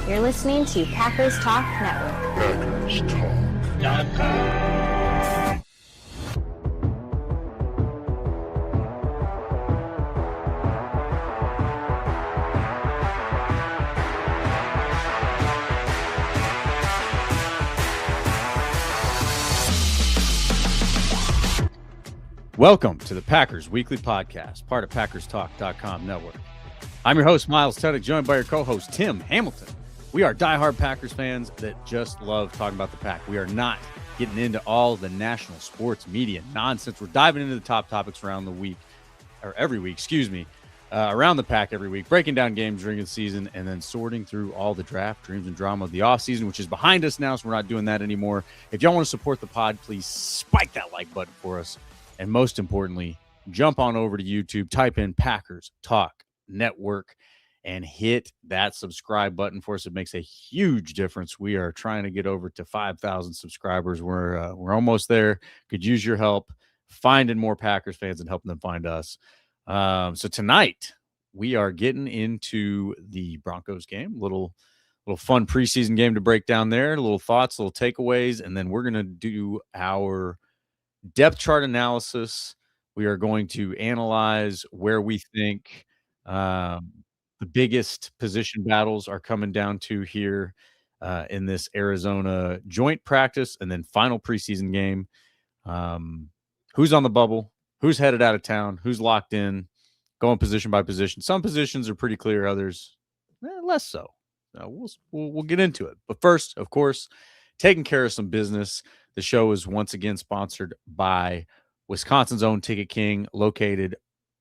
You're listening to Packers Talk Network. PackersTalk.com. Welcome to the Packers Weekly Podcast, part of PackersTalk.com network. I'm your host, Myles, joined by your co-host, Tim Hamilton. We are diehard Packers fans that just love talking about the Pack. We are not getting into all the national sports media nonsense. We're diving into the top topics around the week, or every week, around the Pack every week, breaking down games during the season, and then sorting through all the draft dreams and drama of the offseason, which is behind us now, so we're not doing that anymore. If y'all want to support the pod, please spike that like button for us. And most importantly, jump on over to YouTube, type in Packers Talk Network, and hit that subscribe button for us. It makes a huge difference. We are trying to get over to 5,000 subscribers. We're almost there. Could use your help finding more Packers fans and helping them find us. So tonight we are getting into the Broncos game. Little fun preseason game to break down there. Little thoughts, little takeaways, and then we're gonna do our depth chart analysis. We are going to analyze where we think the biggest position battles are coming down to here in this Arizona joint practice and then final preseason game. Who's on the bubble? Who's headed out of town? Who's locked in? Going position by position. Some positions are pretty clear. Others, less so. We'll get into it. But first, of course, taking care of some business. The show is once again sponsored by Wisconsin's own Ticket King, located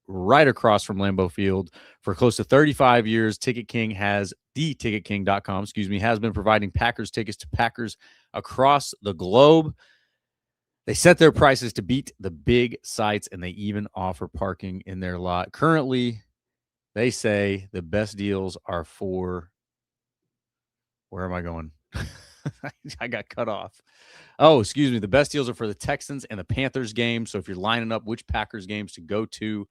right across from Lambeau Field. For close to 35 years, Ticket King has TheTicketKing.com, has been providing Packers tickets to Packers across the globe. They set their prices to beat the big sites, and they even offer parking in their lot. Currently, they say the best deals are for – where am I going? I got cut off. The best deals are for the Texans and the Panthers game. So if you're lining up which Packers games to go to,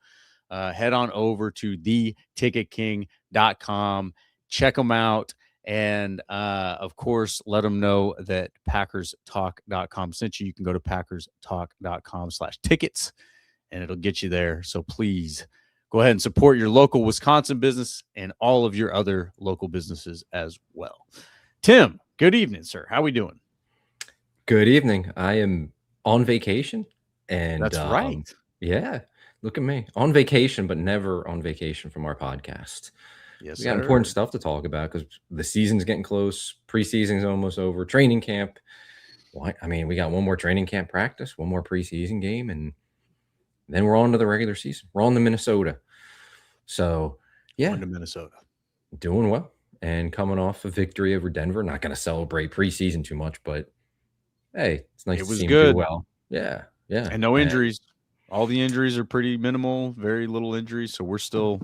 head on over to TheTicketKing.com. Check them out. And, of course, let them know that PackersTalk.com sent you. You can go to PackersTalk.com/tickets, and it'll get you there. So please go ahead and support your local Wisconsin business and all of your other local businesses as well. Tim, good evening, sir. How we doing? Good evening. I am on vacation. And that's right. Yeah. Look at me. On vacation, but never on vacation from our podcast. Yes, we got important stuff to talk about because the season's getting close. Preseason's almost over. Training camp. We got one more training camp practice, one more preseason game, and then we're on to the regular season. We're on to Minnesota. So, yeah. On to Minnesota. Doing well. And coming off a victory over Denver. Not going to celebrate preseason too much, but hey, it's nice to see him do well. Yeah. And no injuries. All the injuries are pretty minimal, very little injuries, so we're still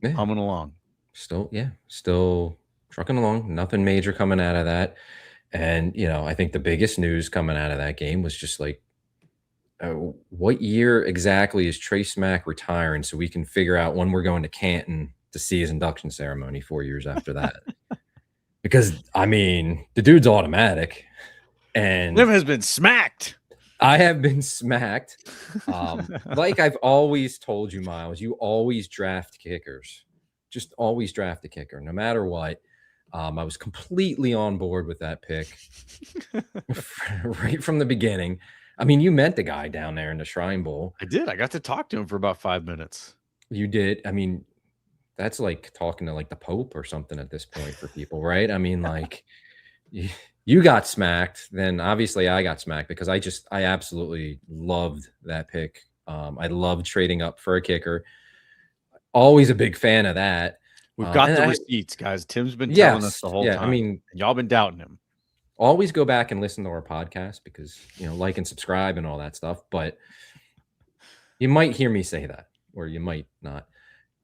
humming along. Still trucking along. Nothing major coming out of that. And, I think the biggest news coming out of that game was just like, what year exactly is Trace Mack retiring so we can figure out when we're going to Canton to see his induction ceremony 4 years after that. Because, the dude's automatic. And Liv has been smacked. I have been smacked. Like I've always told you, Myles, you always draft kickers. Just always draft a kicker, no matter what. I was completely on board with that pick right from the beginning. You met the guy down there in the Shrine Bowl. I did. I got to talk to him for about 5 minutes. You did. That's like talking to like the Pope or something at this point for people, right? You got smacked, then obviously I got smacked because I absolutely loved that pick. I loved trading up for a kicker. Always a big fan of that. We've got the receipts, guys. Tim's been telling us the whole time. Y'all been doubting him. Always go back and listen to our podcast because, like and subscribe and all that stuff. But you might hear me say that, or you might not.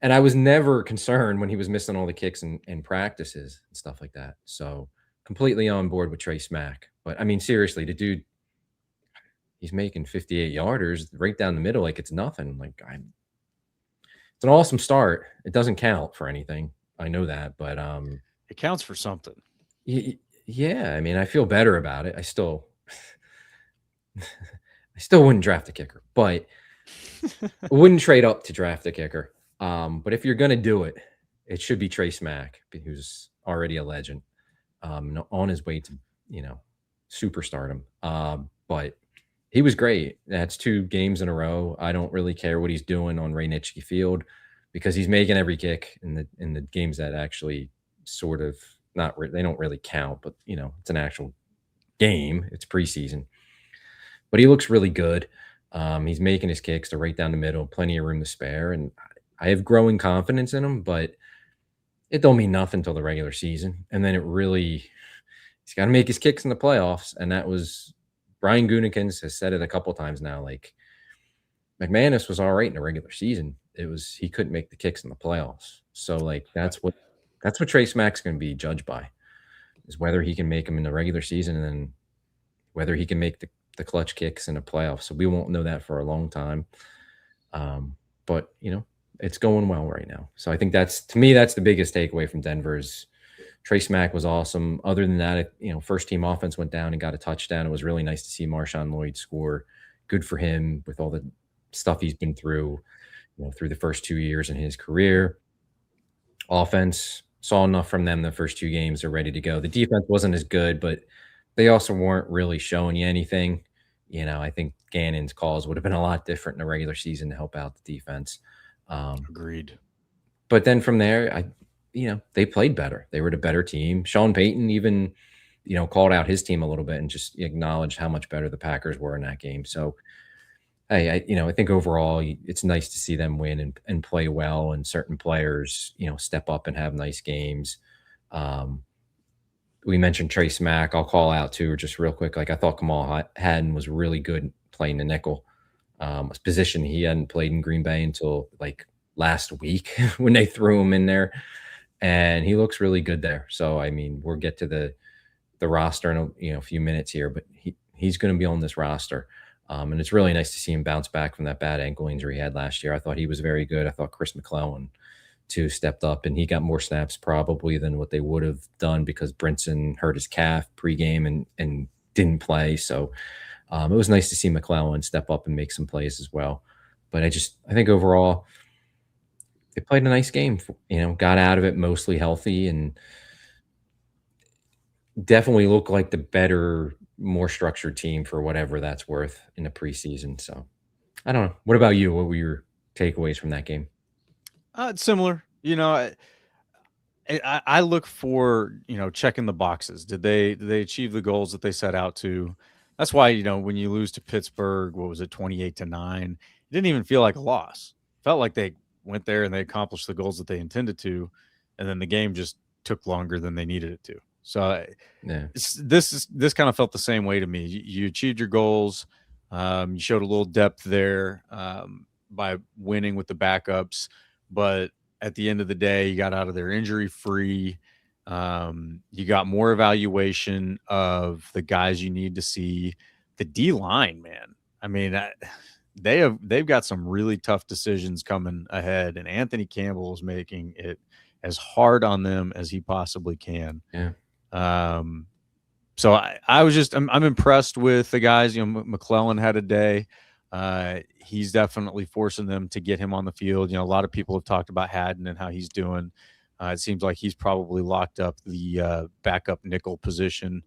And I was never concerned when he was missing all the kicks and practices and stuff like that. So completely on board with Trace Mack. But seriously, the dude, he's making 58 yarders right down the middle like it's nothing. It's an awesome start. It doesn't count for anything. I know that, but it counts for something. Yeah, I mean, I feel better about it. I still wouldn't draft a kicker, but I wouldn't trade up to draft a kicker. But if you're gonna do it, it should be Trace Mack, who's already a legend, on his way to superstardom. But he was great. That's 2 games in a row. I don't really care what he's doing on Ray Nitschke Field because he's making every kick in the games that actually sort of they don't really count, but it's an actual game. It's preseason. But he looks really good. He's making his kicks. They're right down the middle, plenty of room to spare. And I have growing confidence in him, but it don't mean nothing until the regular season. And then he's got to make his kicks in the playoffs. And that was Brian Gutekunst has said it a couple times now. Like McManus was all right in the regular season. He couldn't make the kicks in the playoffs. So like that's what Trace Mack's going to be judged by, is whether he can make them in the regular season and then whether he can make the clutch kicks in the playoffs. So we won't know that for a long time. But it's going well right now. So I think that's the biggest takeaway from Denver's. Trace Mack was awesome. Other than that, first team offense went down and got a touchdown. It was really nice to see Marshawn Lloyd score. Good for him with all the stuff he's been through, through the first 2 years in his career. Offense, saw enough from them the first 2 games. They're ready to go. The defense wasn't as good, but they also weren't really showing you anything. I think Gannon's calls would have been a lot different in the regular season to help out the defense. Agreed. But then from there, they played better. They were the better team. Sean Payton even, called out his team a little bit and just acknowledged how much better the Packers were in that game. So, hey, I think overall it's nice to see them win and play well, and certain players, step up and have nice games. We mentioned Trace Mack. I'll call out too, just real quick. Like I thought Kamal Hadden was really good playing the nickel, a position he hadn't played in Green Bay until like last week when they threw him in there, and he looks really good there. So I mean, we'll get to the roster in a few minutes here, but he's going to be on this roster, and it's really nice to see him bounce back from that bad ankle injury he had last year. I thought he was very good. I thought Chris McClellan too stepped up, and he got more snaps probably than what they would have done because Brinson hurt his calf pregame and didn't play. So it was nice to see McClellan step up and make some plays as well. But I think overall they played a nice game, got out of it mostly healthy and definitely looked like the better, more structured team for whatever that's worth in the preseason. So I don't know. What about you? What were your takeaways from that game? It's similar. I look for, checking the boxes. Did they achieve the goals that they set out to? That's why, when you lose to Pittsburgh, what was it, 28-9, it didn't even feel like a loss. Felt like they went there and they accomplished the goals that they intended to, and then the game just took longer than they needed it to. So Yeah. this kind of felt the same way to me. You achieved your goals. You showed a little depth there by winning with the backups. But at the end of the day, you got out of there injury free. You got more evaluation of the guys you need to see. The D line, man. I mean, they've got some really tough decisions coming ahead, and Anthony Campbell is making it as hard on them as he possibly can. Yeah. So I'm impressed with the guys. McClellan had a day. He's definitely forcing them to get him on the field. A lot of people have talked about Hadden and how he's doing. It seems like he's probably locked up the backup nickel position,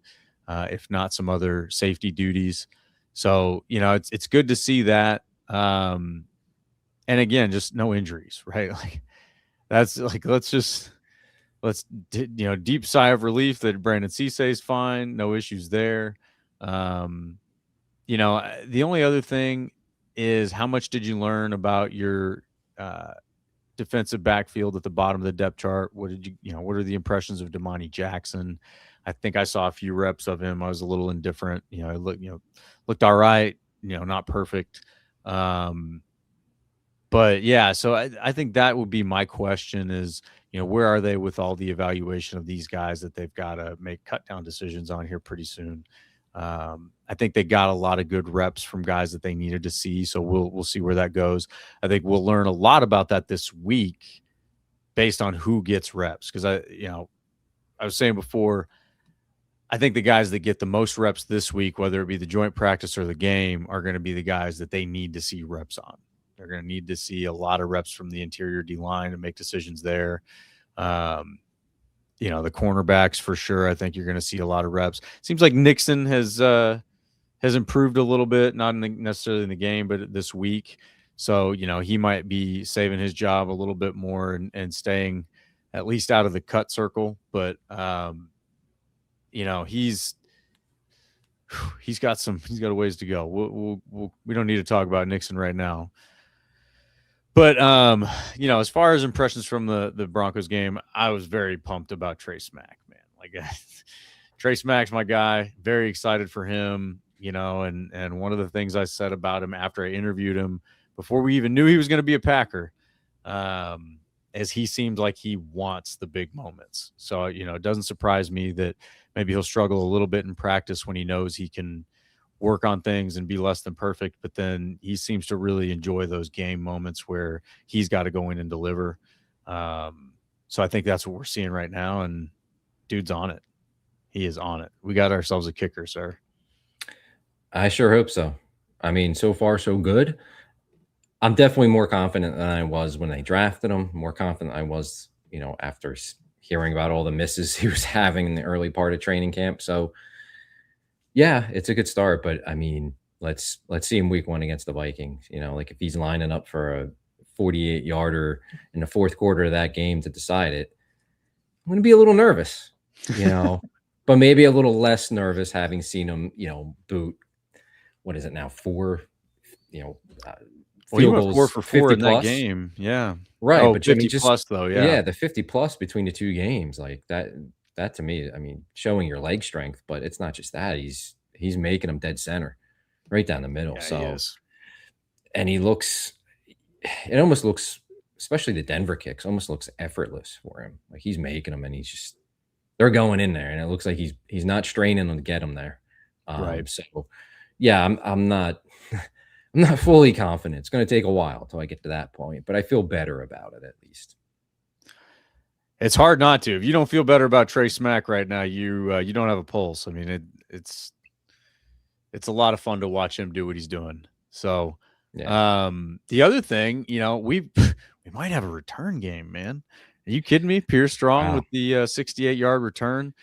if not some other safety duties. So, it's good to see that. And again, just no injuries, right? Like that's like, let's deep sigh of relief that Brandon Cisse is fine. No issues there. The only other thing is, how much did you learn about your defensive backfield at the bottom of the depth chart? What are the impressions of Damani Jackson? I think I saw a few reps of him. I was a little indifferent. It looked all right, not perfect. But yeah, so I think that would be my question is, where are they with all the evaluation of these guys that they've got to make cut down decisions on here pretty soon? I think they got a lot of good reps from guys that they needed to see. So we'll see where that goes. I think we'll learn a lot about that this week based on who gets reps. Cause I was saying before, I think the guys that get the most reps this week, whether it be the joint practice or the game, are going to be the guys that they need to see reps on. They're going to need to see a lot of reps from the interior D-line and make decisions there. The cornerbacks for sure. I think you're going to see a lot of reps. Seems like Nixon has improved a little bit, not necessarily in the game, but this week. So, he might be saving his job a little bit more and staying at least out of the cut circle. But, he's got a ways to go. We don't need to talk about Nixon right now. But, as far as impressions from the Broncos game, I was very pumped about Trey Smack, man. Like, Trey Smack's my guy. Very excited for him, and one of the things I said about him after I interviewed him before we even knew he was going to be a Packer, as he seemed like he wants the big moments. So, it doesn't surprise me that maybe he'll struggle a little bit in practice when he knows he can work on things and be less than perfect, but then he seems to really enjoy those game moments where he's got to go in and deliver. So I think that's what we're seeing right now, and dude's on it. He is on it. We got ourselves a kicker, sir. I sure hope so. I mean, so far so good. I'm definitely more confident than I was when they drafted him, more confident I was, after hearing about all the misses he was having in the early part of training camp. So yeah, it's a good start, but I mean, let's see him week 1 against the Vikings. Like if he's lining up for a 48-yarder in the fourth quarter of that game to decide it, I'm going to be a little nervous, but maybe a little less nervous having seen him, boot. What is it now? 4, field goals, 4 for 4 in that game. Yeah, right. Oh, but 50 plus though. Yeah, the 50 plus between the 2 games, like that. That to me, I mean, showing your leg strength, but it's not just that. He's making them dead center, right down the middle. Yeah, so, he is. And it almost looks, especially the Denver kicks, almost looks effortless for him. Like he's making them, and they're going in there, and it looks like he's not straining them to get them there. Right. So, yeah, I'm not I'm not fully confident. It's going to take a while till I get to that point, but I feel better about it at least. It's hard not to. If you don't feel better about Trey Smack right now, you don't have a pulse. I mean, it's a lot of fun to watch him do what he's doing. So, yeah. The other thing, we might have a return game, man. Are you kidding me? Pierce Strong with the 68-yard return.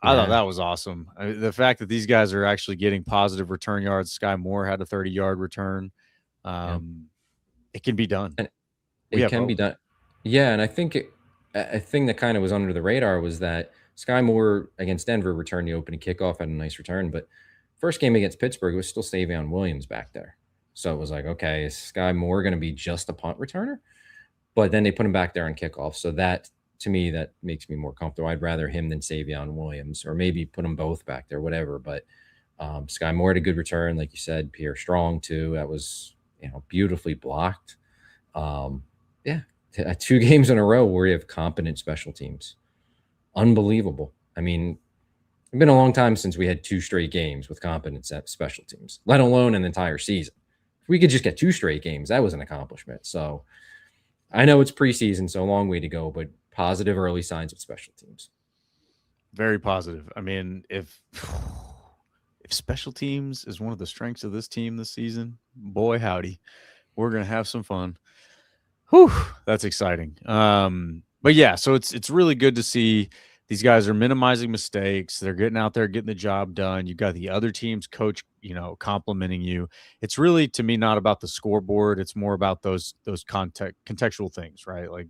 Yeah. I thought that was awesome. The fact that these guys are actually getting positive return yards. Sky Moore had a 30-yard return. It can be done. And it can be done. Yeah, and I think a thing that kind of was under the radar was that Sky Moore against Denver returned the opening kickoff, had a nice return, but first game against Pittsburgh, it was still Savion Williams back there. So it was like, okay, is Sky Moore going to be just a punt returner? But then they put him back there on kickoff. So that, to me, that makes me more comfortable. I'd rather him than Savion Williams, or maybe put them both back there, whatever. But Sky Moore had a good return. Like you said, Pierre Strong too. That was, beautifully blocked. 2 games in a row where you have competent special teams. Unbelievable. I mean, it's been a long time since we had 2 straight games with competent special teams, let alone an entire season. If we could just get 2 straight games, that was an accomplishment. So I know it's preseason, so a long way to go, but positive early signs of special teams. Very positive. I mean, if special teams is one of the strengths of this team this season, boy, howdy, we're going to have some fun. Whew, that's exciting. But yeah, so it's really good to see these guys are minimizing mistakes. They're getting out there, getting the job done. You've got the other team's coach, complimenting you. It's really, to me, not about the scoreboard. It's more about those contextual things, right? Like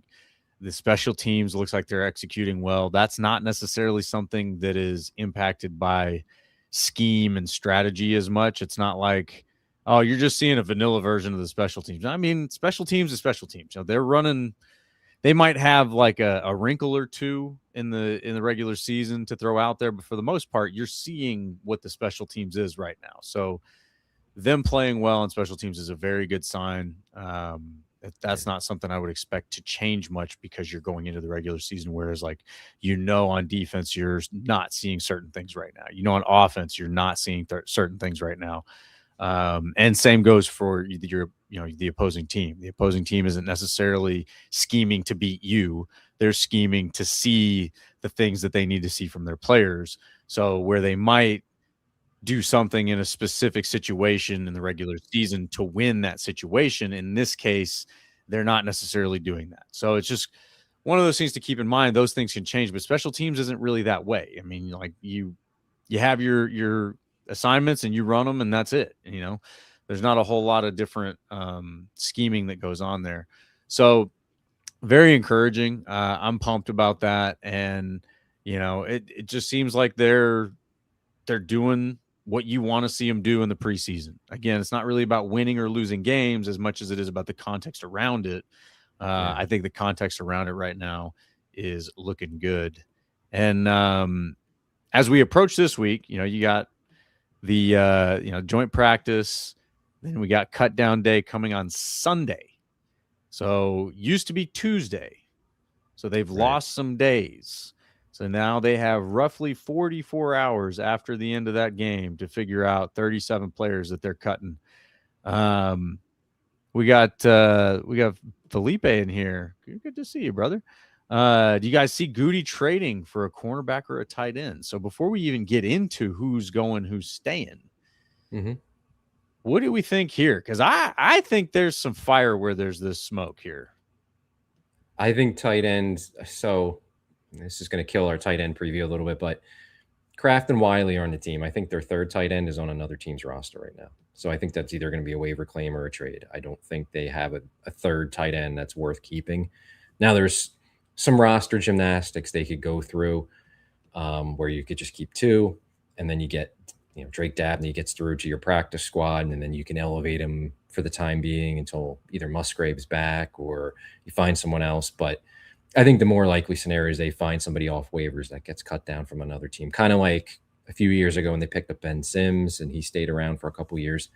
the special teams looks like they're executing well. That's not necessarily something that is impacted by scheme and strategy as much. It's not like, oh, you're just seeing a vanilla version of the special teams. I mean, special teams is special teams. They're running. They might have like a wrinkle or two in the regular season to throw out there, but for the most part, you're seeing what the special teams is right now. So them playing well on special teams is a very good sign. That's not something I would expect to change much because you're going into the regular season. Whereas on defense, you're not seeing certain things right now. On offense, you're not seeing certain things right now. And same goes for the opposing team. The opposing team isn't necessarily scheming to beat you. They're scheming to see the things that they need to see from their players. So where they might do something in a specific situation in the regular season to win that situation, in this case, they're not necessarily doing that. So it's just one of those things to keep in mind. Those things can change, but special teams isn't really that way. I mean, like you have your assignments and you run them, and that's it. You know, there's not a whole lot of different scheming that goes on there. So very encouraging. I'm pumped about that, and you know, it just seems like they're doing what you want to see them do in the preseason. Again, it's not really about winning or losing games as much as it is about the context around it. I think the context around it right now is looking good. And as we approach this week, you know, you got the joint practice, then we got cut down day coming on Sunday. So used to be Tuesday. So they've lost some days. So now they have roughly 44 hours after the end of that game to figure out 37 players that they're cutting. We got Felipe in here. Good to see you, brother. Do you guys see Goody trading for a cornerback or a tight end? So before we even get into who's going, who's staying, what do we think here? Because I think there's some fire where there's this smoke here. I think tight ends. So this is going to kill our tight end preview a little bit, but Kraft and Wiley are on the team. I think their third tight end is on another team's roster right now. So I think that's either going to be a waiver claim or a trade. I don't think they have a third tight end that's worth keeping. Now there's some roster gymnastics they could go through where you could just keep two, and then you get Drake Dabney gets through to your practice squad, and then you can elevate him for the time being until either Musgrave's back or you find someone else. But I think the more likely scenario is they find somebody off waivers that gets cut down from another team, kind of like a few years ago when they picked up Ben Sims and he stayed around for a couple years.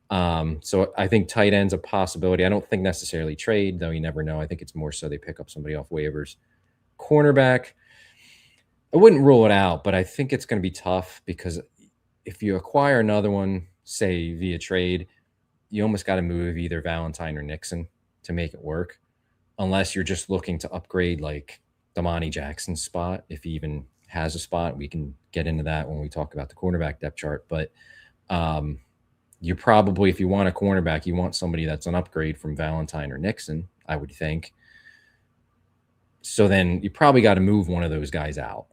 So I think tight end's a possibility. I don't think necessarily trade, though you never know. I think it's more so they pick up somebody off waivers. Cornerback, I wouldn't rule it out, but I think it's going to be tough because if you acquire another one, say via trade, you almost got to move either Valentine or Nixon to make it work, unless you're just looking to upgrade like Damani Jackson's spot, if he even has a spot. We can get into that when we talk about the cornerback depth chart. But you probably, if you want a cornerback, you want somebody that's an upgrade from Valentine or Nixon, I would think. So then you probably got to move one of those guys out.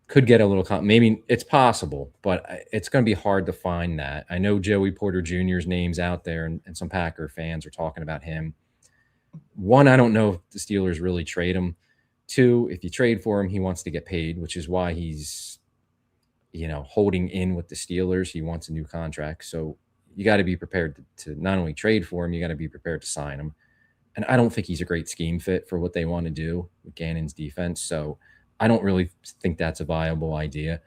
Could get a little, maybe it's possible, but it's going to be hard to find that. I know Joey Porter Jr.'s name's out there, and some Packer fans are talking about him. One, I don't know if the Steelers really trade him. Two, if you trade for him, he wants to get paid, which is why he's, holding in with the Steelers. He wants a new contract. So you got to be prepared to not only trade for him, you got to be prepared to sign him. And I don't think he's a great scheme fit for what they want to do with Gannon's defense. So I don't really think that's a viable idea.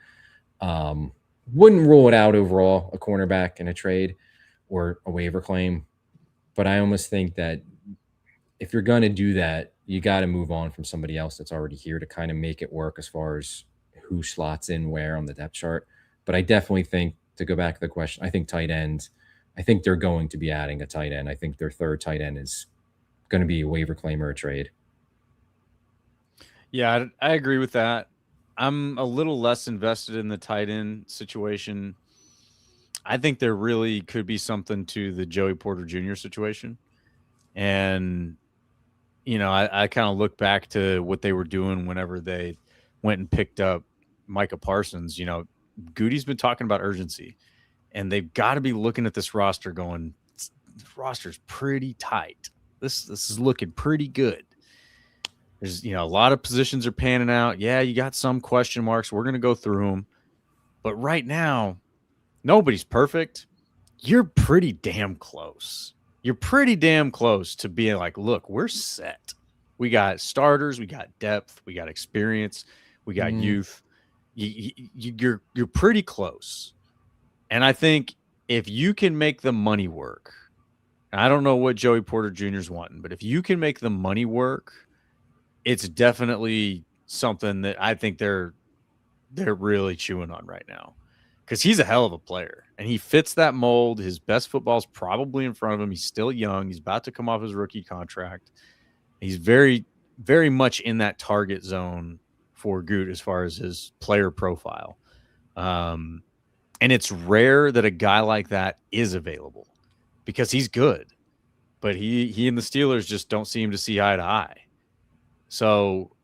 Wouldn't rule it out overall, a cornerback in a trade or a waiver claim. But I almost think that if you're going to do that, you got to move on from somebody else that's already here to kind of make it work as far as who slots in where on the depth chart. But I definitely think, to go back to the question, I think tight ends, I think they're going to be adding a tight end. I think their third tight end is going to be a waiver claim or a trade. Yeah, I agree with that. I'm a little less invested in the tight end situation. I think there really could be something to the Joey Porter Jr. situation. And, I kind of look back to what they were doing whenever they went and picked up Micah Parsons. Goody's been talking about urgency, and they've got to be looking at this roster going, this roster's pretty tight. This is looking pretty good. There's, a lot of positions are panning out. Yeah, you got some question marks. We're going to go through them. But right now, nobody's perfect. You're pretty damn close. You're pretty damn close to being like, look, we're set. We got starters. We got depth. We got experience. We got youth. You're pretty close. And I think if you can make the money work, I don't know what Joey Porter Jr. is wanting, but if you can make the money work, it's definitely something that I think they're really chewing on right now, because he's a hell of a player and he fits that mold. His best football's probably in front of him. He's still young. He's about to come off his rookie contract. He's very, very much in that target zone for Goot as far as his player profile. And it's rare that a guy like that is available because he's good, but he and the Steelers just don't seem to see eye to eye. So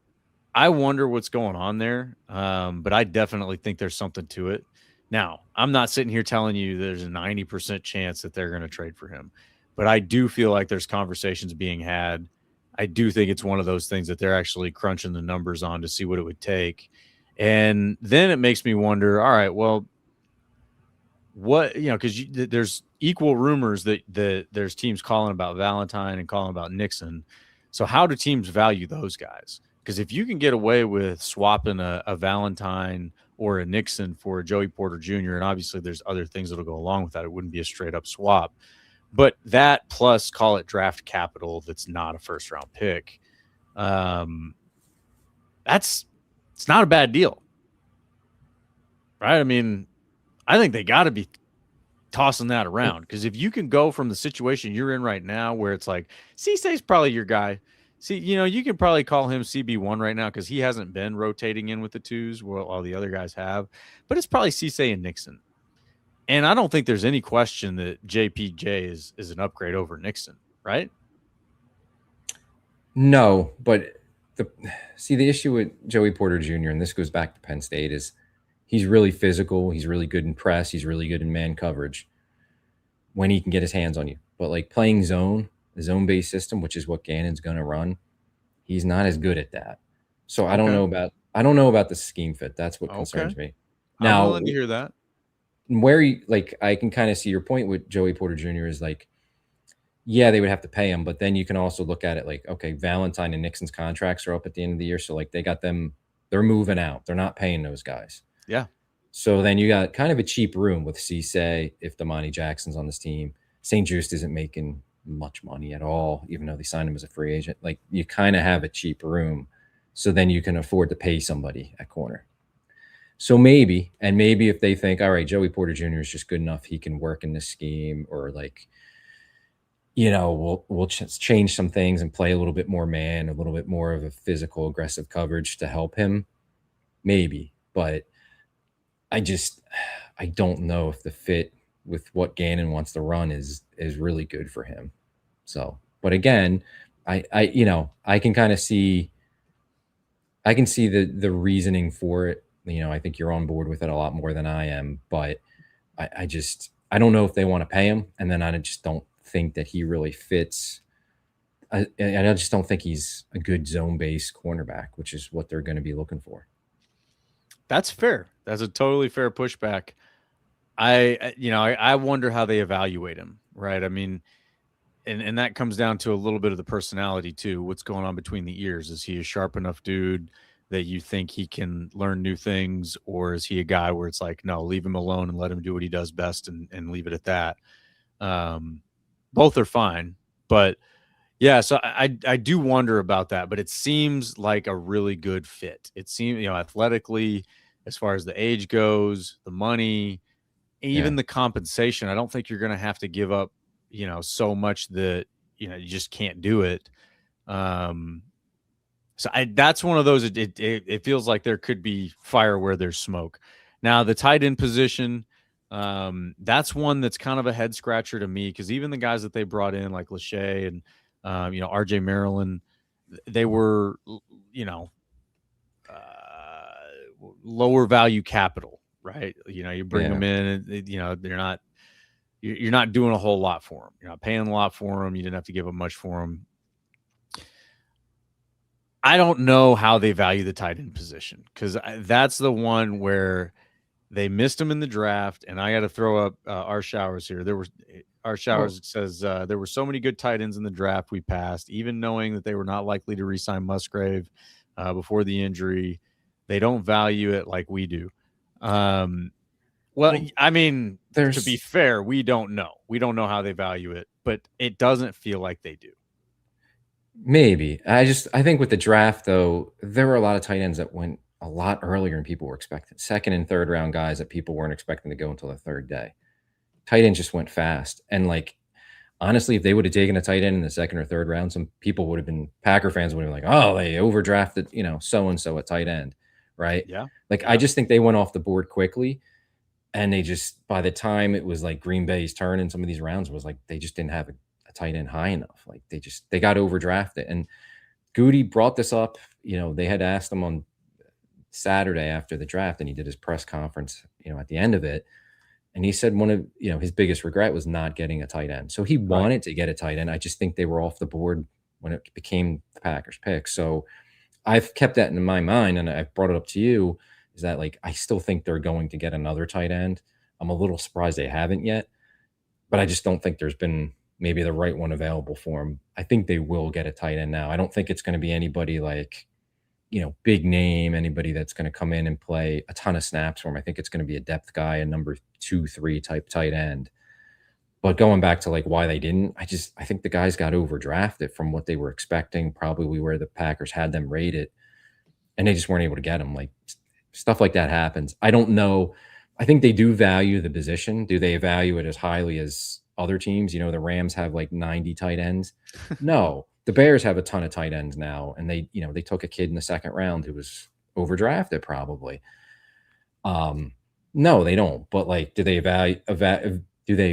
I wonder what's going on there. But I definitely think there's something to it. Now, I'm not sitting here telling you there's a 90% chance that they're going to trade for him, but I do feel like there's conversations being had. I do think it's one of those things that they're actually crunching the numbers on to see what it would take. And then it makes me wonder, all right, well, what, because there's equal rumors that there's teams calling about Valentine and calling about Nixon. So how do teams value those guys? Because if you can get away with swapping a Valentine or a Nixon for a Joey Porter Jr., and obviously there's other things that'll go along with that, it wouldn't be a straight up swap. But that plus call it draft capital that's not a first round pick. It's not a bad deal. Right? I mean, I think they got to be tossing that around because if you can go from the situation you're in right now where it's like Cisse's probably your guy. See, you can probably call him CB1 right now because he hasn't been rotating in with the twos while all the other guys have. But it's probably Cisse and Nixon. And I don't think there's any question that JPJ is an upgrade over Nixon, right? No, but the issue with Joey Porter Jr., and this goes back to Penn State, is he's really physical. He's really good in press. He's really good in man coverage when he can get his hands on you. But like playing the zone-based system, which is what Gannon's going to run, he's not as good at that. So I don't know about the scheme fit. That's what concerns me. Now, I'm willing to hear that. Where I can kind of see your point with Joey Porter Jr. is like, yeah, they would have to pay him, but then you can also look at it like, okay, Valentine and Nixon's contracts are up at the end of the year. So like they got them, they're moving out. They're not paying those guys. Yeah. So then you got kind of a cheap room with Cisse if Damani Jackson's on this team. St. Juste isn't making much money at all, even though they signed him as a free agent. Like you kind of have a cheap room. So then you can afford to pay somebody at corner. So maybe if they think, all right, Joey Porter Jr. is just good enough, he can work in this scheme, or like, we'll change some things and play a little bit more man, a little bit more of a physical, aggressive coverage to help him. Maybe, but I don't know if the fit with what Gannon wants to run is really good for him. So, but again, I can kind of see, I can see the reasoning for it. I think you're on board with it a lot more than I am, but I don't know if they want to pay him. And then I just don't think that he really fits. I just don't think he's a good zone-based cornerback, which is what they're going to be looking for. That's fair. That's a totally fair pushback. I wonder how they evaluate him, right? I mean, and that comes down to a little bit of the personality too. What's going on between the ears? Is he a sharp enough dude that you think he can learn new things, or is he a guy where it's like, no, leave him alone and let him do what he does best and leave it at that? Both are fine, but yeah, so I do wonder about that, but it seems like a really good fit. It seems, athletically, as far as the age goes, the money, even the compensation, I don't think you're going to have to give up, so much that, you just can't do it. So that's one of those, it feels like there could be fire where there's smoke. Now, the tight end position, that's one that's kind of a head scratcher to me, because even the guys that they brought in, like Lachey and, RJ Maryland, they were, lower value capital, right? You bring them in and, you're not doing a whole lot for them. You're not paying a lot for them. You didn't have to give up much for them. I don't know how they value the tight end position, because that's the one where they missed him in the draft. And I got to throw up our showers here. Says there were so many good tight ends in the draft we passed, even knowing that they were not likely to re-sign Musgrave before the injury. They don't value it like we do. Well, I mean, to be fair, we don't know. We don't know how they value it, but it doesn't feel like they do. Maybe. I think with the draft, though, there were a lot of tight ends that went a lot earlier than people were expecting. Second and third round guys that people weren't expecting to go until the third day. Tight ends just went fast. And honestly, if they would have taken a tight end in the second or third round, some people would have been, Packer fans would have been like, oh, they overdrafted, so-and-so at tight end. right? Yeah. Like, I just think they went off the board quickly, and they just, by the time it was like Green Bay's turn in some of these rounds, was like they just didn't have a tight end high enough. Like, they got overdrafted. And Goody brought this up. They had asked him on Saturday after the draft, and he did his press conference, at the end of it. And he said one of, his biggest regret was not getting a tight end. So he wanted to get a tight end. I just think they were off the board when it became the Packers pick. So I've kept that in my mind, and I've brought it up to you, is that, like, I still think they're going to get another tight end. I'm a little surprised they haven't yet, but I just don't think there's been maybe the right one available for them. I think they will get a tight end now. I don't think it's going to be anybody like, big name, anybody that's going to come in and play a ton of snaps for him. I think it's going to be a depth guy, a number 2, 3 type tight end. But going back to like why they didn't, I think the guys got overdrafted from what they were expecting, probably where the Packers had them rated, and they just weren't able to get them. Like, stuff like that happens. I don't know. I think they do value the position. Do they value it as highly as other teams? The Rams have like 90 tight ends. No. The Bears have a ton of tight ends now, and they took a kid in the second round who was overdrafted probably. No, they don't. But like, do they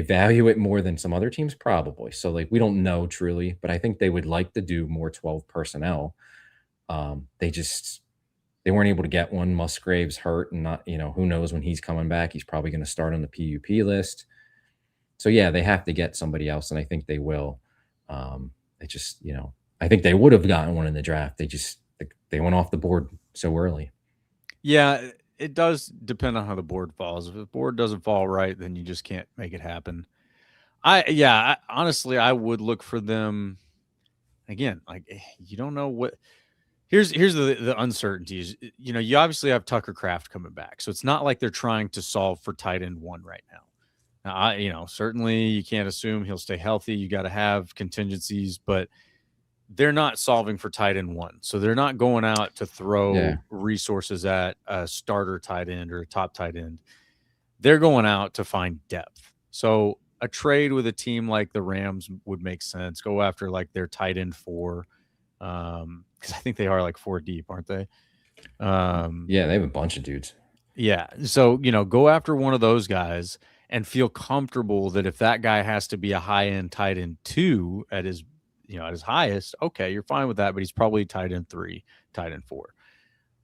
value it more than some other teams? Probably. So like, we don't know truly, but I think they would like to do more 12 personnel. They weren't able to get one. Musgrave's hurt, and not, who knows when he's coming back. He's probably going to start on the PUP list. So yeah, they have to get somebody else, and I think they will. I think they would have gotten one in the draft. They went off the board so early. Yeah, it does depend on how the board falls. If the board doesn't fall right, then you just can't make it happen. Honestly, I would look for them again. Like, you don't know what. Here's the uncertainties. You obviously have Tucker Kraft coming back, so it's not like they're trying to solve for tight end 1 right now. Now, certainly you can't assume he'll stay healthy. You got to have contingencies, but they're not solving for tight end 1. So they're not going out to throw resources at a starter tight end or a top tight end. They're going out to find depth. So a trade with a team like the Rams would make sense. Go after like their tight end 4. Because I think they are like 4 deep, aren't they? Yeah, they have a bunch of dudes. Yeah. So, go after one of those guys and feel comfortable that if that guy has to be a high-end tight end 2 at his highest, okay, you're fine with that, but he's probably tight end 3, tight end 4.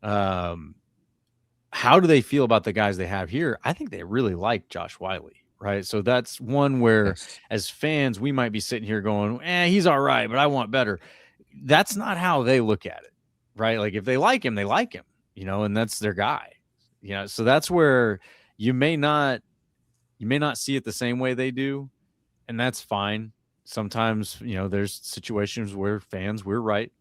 How do they feel about the guys they have here? I think they really like Josh Wiley, right? So that's one where as fans, we might be sitting here going, he's all right, but I want better. That's not how they look at it, right? Like, if they like him, and that's their guy. So that's where you may not see it the same way they do, and that's fine. Sometimes, there's situations where fans, we're right,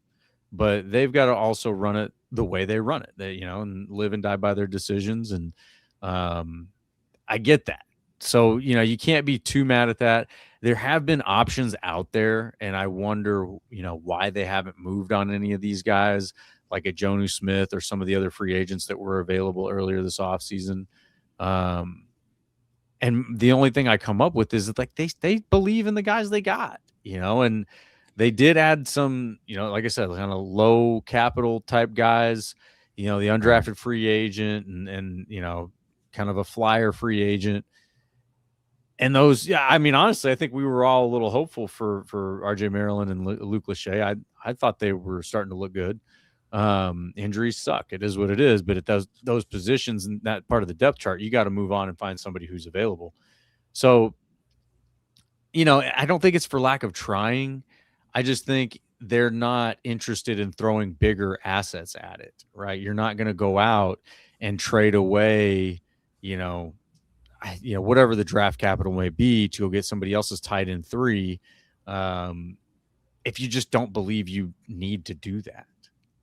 but they've got to also run it the way they run it. They, and live and die by their decisions. And I get that. So, you can't be too mad at that. There have been options out there, and I wonder, why they haven't moved on any of these guys, like a Jonnu Smith or some of the other free agents that were available earlier this offseason. And the only thing I come up with is that, like, they believe in the guys they got, and they did add some, like I said, kind of low capital type guys, the undrafted free agent and kind of a flyer free agent. And those, honestly, I think we were all a little hopeful for RJ Maryland and Luke Lachey. I thought they were starting to look good. Injuries suck. It is what it is, but it does those positions and that part of the depth chart, you got to move on and find somebody who's available. So, I don't think it's for lack of trying. I just think they're not interested in throwing bigger assets at it, right? You're not going to go out and trade away, whatever the draft capital may be to go get somebody else's tight end 3. If you just don't believe you need to do that.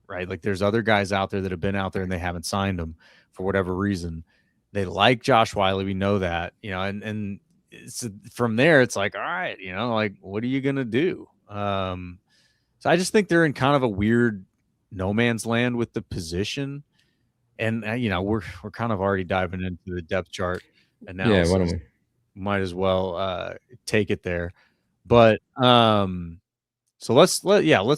Right. Like, there's other guys out there that have been out there and they haven't signed them for whatever reason. They like Josh Wiley. We know that, and it's, from there, it's like, all right, like, what are you going to do? So I just think they're in kind of a weird no man's land with the position. And, we're kind of already diving into the depth chart analysis. Yeah. Why don't we? Might as well take it there. But, so let's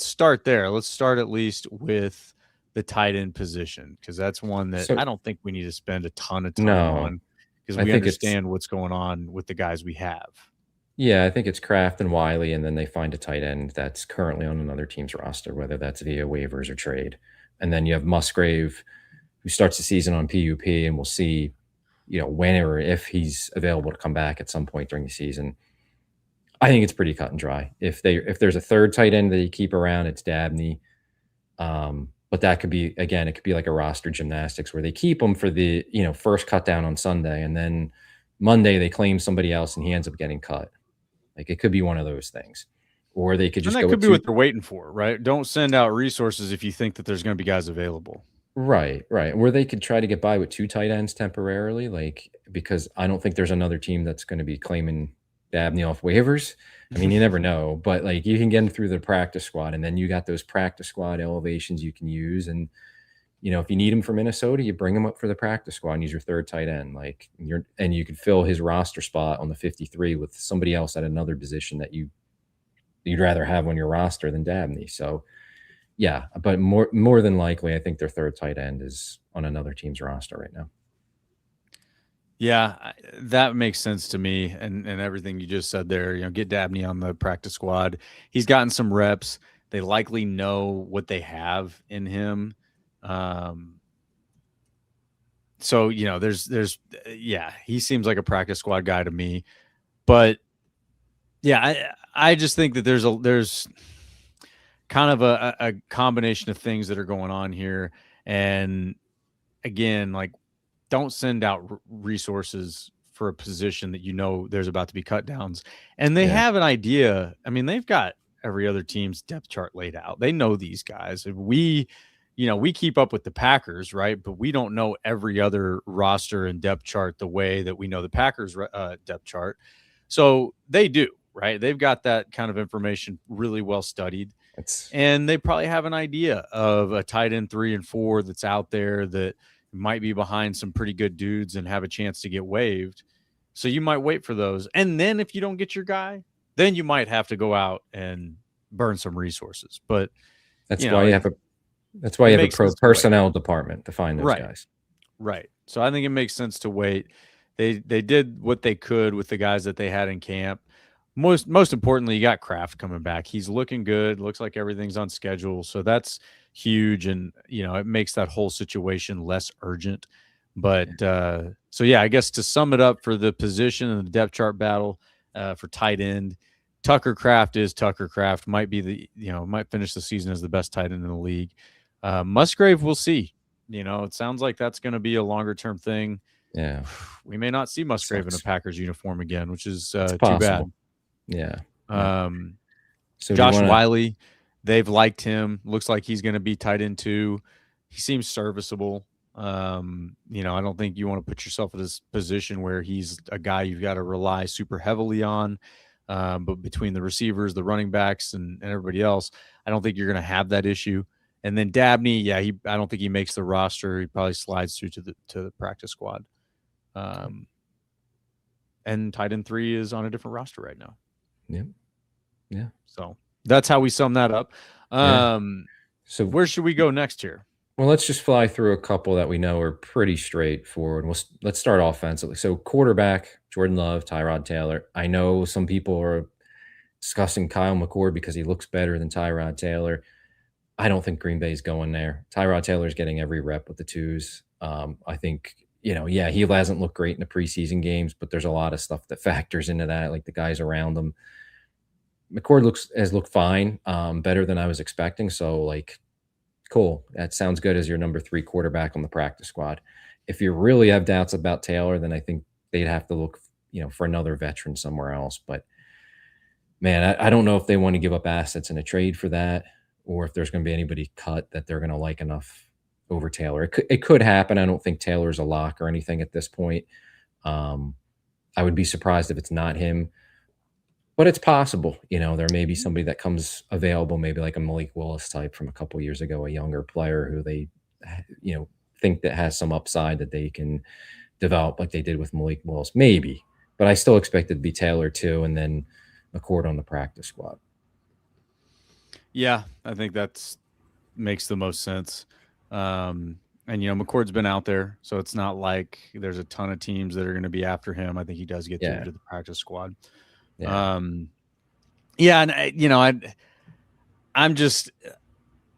start there. Let's start at least with the tight end position, because that's one that So I don't think we need to spend a ton of time no, on, because I we think it's understand what's going on with the guys we have. yeah, I think it's Kraft and Wiley, and then they find a tight end that's currently on another team's roster, whether that's via waivers or trade. And then you have Musgrave, who starts the season on PUP, and we'll see, when or if he's available to come back at some point during the season. I think it's pretty cut and dry. If there's a third tight end that you keep around, it's Dabney. But that could be, again, it could be like a roster gymnastics where they keep him for the first cut down on Sunday, and then Monday they claim somebody else and he ends up getting cut. Like, it could be one of those things, or they could just And that go could with be two. what they're waiting for, right? Don't send out resources if you think that there's going to be guys available. Right. Where they could try to get by with two tight ends temporarily, because I don't think there's another team that's going to be claiming Dabney off waivers. I mean, you never know, but you can get him through the practice squad, and then you got those practice squad elevations you can use. And, if you need him for Minnesota, you bring him up for the practice squad and use your third tight end. And you can fill his roster spot on the 53 with somebody else at another position that you'd rather have on your roster than Dabney. So, yeah, but more than likely, I think their third tight end is on another team's roster right now. Yeah, that makes sense to me, and everything you just said there. Get Dabney on the practice squad. He's gotten some reps. They likely know what they have in him. So he seems like a practice squad guy to me. But yeah, I just think that there's kind of a combination of things that are going on here, and again, don't send out resources for a position that there's about to be cut downs. And they have an idea. I mean, they've got every other team's depth chart laid out. They know these guys. We keep up with the Packers, right? But we don't know every other roster and depth chart the way that we know the Packers depth chart. So they do, right? They've got that kind of information really well studied. And they probably have an idea of a tight end 3 and 4 that's out there that might be behind some pretty good dudes and have a chance to get waived. So you might wait for those. And then if you don't get your guy, then you might have to go out and burn some resources. But that's why you have a personnel department to find those guys. Right. So I think it makes sense to wait. They did what they could with the guys that they had in camp. Most importantly, you got Kraft coming back. He's looking good. Looks like everything's on schedule. So that's huge. And, it makes that whole situation less urgent. But I guess to sum it up for the position and the depth chart battle for tight end, Tucker Kraft is Tucker Kraft. Might be might finish the season as the best tight end in the league. Musgrave, we'll see. It sounds like that's going to be a longer term thing. Yeah. We may not see Musgrave in a Packers uniform again, which is too bad. Yeah. So Josh Wiley, they've liked him. Looks like he's going to be tight end 2. He seems serviceable. I don't think you want to put yourself in this position where he's a guy you've got to rely super heavily on. But between the receivers, the running backs, and everybody else, I don't think you're going to have that issue. And then Dabney, I don't think he makes the roster. He probably slides through to the practice squad. And tight end 3 is on a different roster right now. Yeah. So that's how we sum that up. So where should we go next here? Well, let's just fly through a couple that we know are pretty straightforward. Let's start offensively. So quarterback, Jordan Love, Tyrod Taylor. I know some people are discussing Kyle McCord because he looks better than Tyrod Taylor. I don't think Green Bay's going there. Tyrod Taylor's getting every rep with the 2s. I think, he hasn't looked great in the preseason games, but there's a lot of stuff that factors into that, like the guys around him. McCord has looked fine, better than I was expecting. So, cool. That sounds good as your number 3 quarterback on the practice squad. If you really have doubts about Taylor, then I think they'd have to look, for another veteran somewhere else. But, man, I don't know if they want to give up assets in a trade for that, or if there's going to be anybody cut that they're going to like enough over Taylor. It could happen. I don't think Taylor's a lock or anything at this point. I would be surprised if it's not him. But it's possible, there may be somebody that comes available, maybe like a Malik Willis type from a couple years ago, a younger player who they, think that has some upside that they can develop like they did with Malik Willis, maybe. But I still expect it to be Taylor too, and then McCord on the practice squad. Yeah, I think makes the most sense. And McCord's been out there, so it's not like there's a ton of teams that are going to be after him. I think he does get to the practice squad. Yeah. And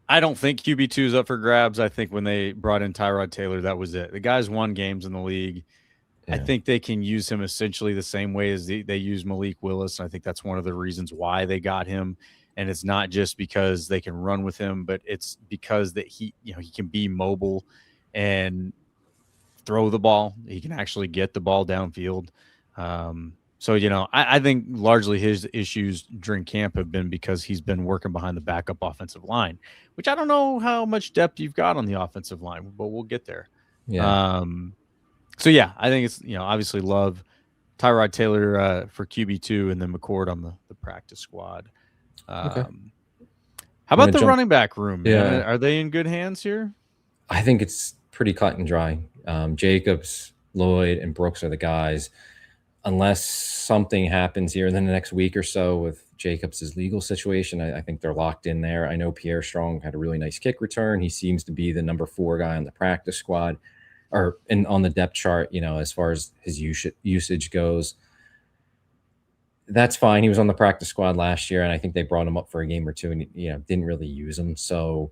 I don't think QB2 is up for grabs. I think when they brought in Tyrod Taylor, that was it. The guy's won games in the league. I think they can use him essentially the same way as they use Malik Willis. And I think that's one of the reasons why they got him. And it's not just because they can run with him, but it's because that he can be mobile and throw the ball. He can actually get the ball downfield. So, I think largely his issues during camp have been because he's been working behind the backup offensive line, which I don't know how much depth you've got on the offensive line, but we'll get there. Yeah. So, yeah, I think it's, obviously love Tyrod Taylor for QB2 and then McCord on the practice squad. Okay. How about the running back room, man? Yeah. Are they in good hands here? I think it's pretty cut and dry. Jacobs, Lloyd, and Brooks are the guys. Unless something happens here in the next week or so with Jacobs' legal situation, I think they're locked in there. I know Pierre Strong had a really nice kick return. He seems to be the number 4 guy on the practice squad or on the depth chart, as far as his usage goes. That's fine. He was on the practice squad last year, and I think they brought him up for a game or two and, didn't really use him. So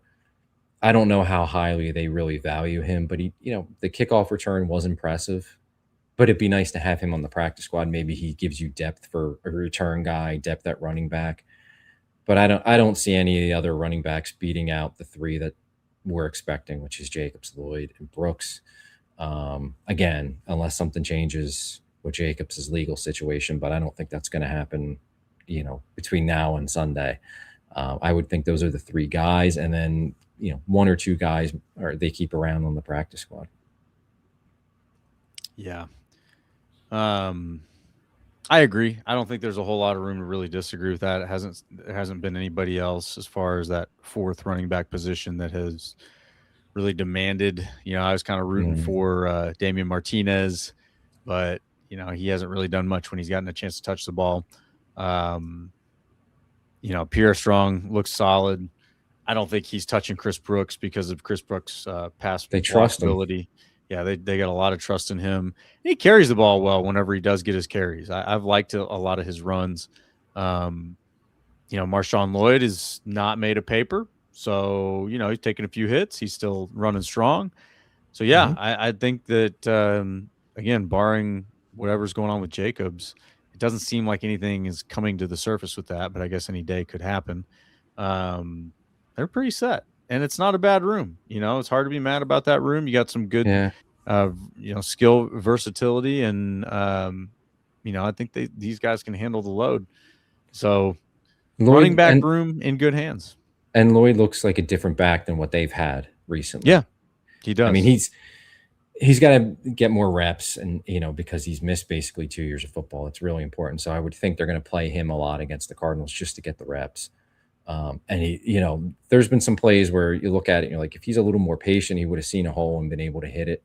I don't know how highly they really value him, but he, the kickoff return was impressive. But it'd be nice to have him on the practice squad. Maybe he gives you depth for a return guy, depth at running back. But I don't see any of the other running backs beating out the 3 that we're expecting, which is Jacobs, Lloyd, and Brooks. Again, unless something changes with Jacobs' legal situation, but I don't think that's going to happen, between now and Sunday. I would think those are the 3 guys, and then 1 or 2 guys they keep around on the practice squad. Yeah. I agree. I don't think there's a whole lot of room to really disagree with that. There hasn't been anybody else as far as that 4th running back position that has really demanded. I was kind of rooting for Damian Martinez, but he hasn't really done much when he's gotten a chance to touch the ball. Pierre Strong looks solid. I don't think he's touching Chris Brooks because of Chris Brooks' pass ability. Yeah, they got a lot of trust in him. He carries the ball well whenever he does get his carries. I've liked a lot of his runs. Marshawn Lloyd is not made of paper, so he's taking a few hits. He's still running strong. So yeah, I think that again, barring whatever's going on with Jacobs, it doesn't seem like anything is coming to the surface with that. But I guess any day could happen. They're pretty set. And it's not a bad room. It's hard to be mad about that room. You got some good, skill versatility. And, I think these guys can handle the load. So running back room in good hands. And Lloyd looks like a different back than what they've had recently. Yeah, he does. I mean, he's got to get more reps and, because he's missed basically 2 years of football. It's really important. So I would think they're going to play him a lot against the Cardinals just to get the reps. And he, there's been some plays where you look at it, you're like, if he's a little more patient, he would have seen a hole and been able to hit it,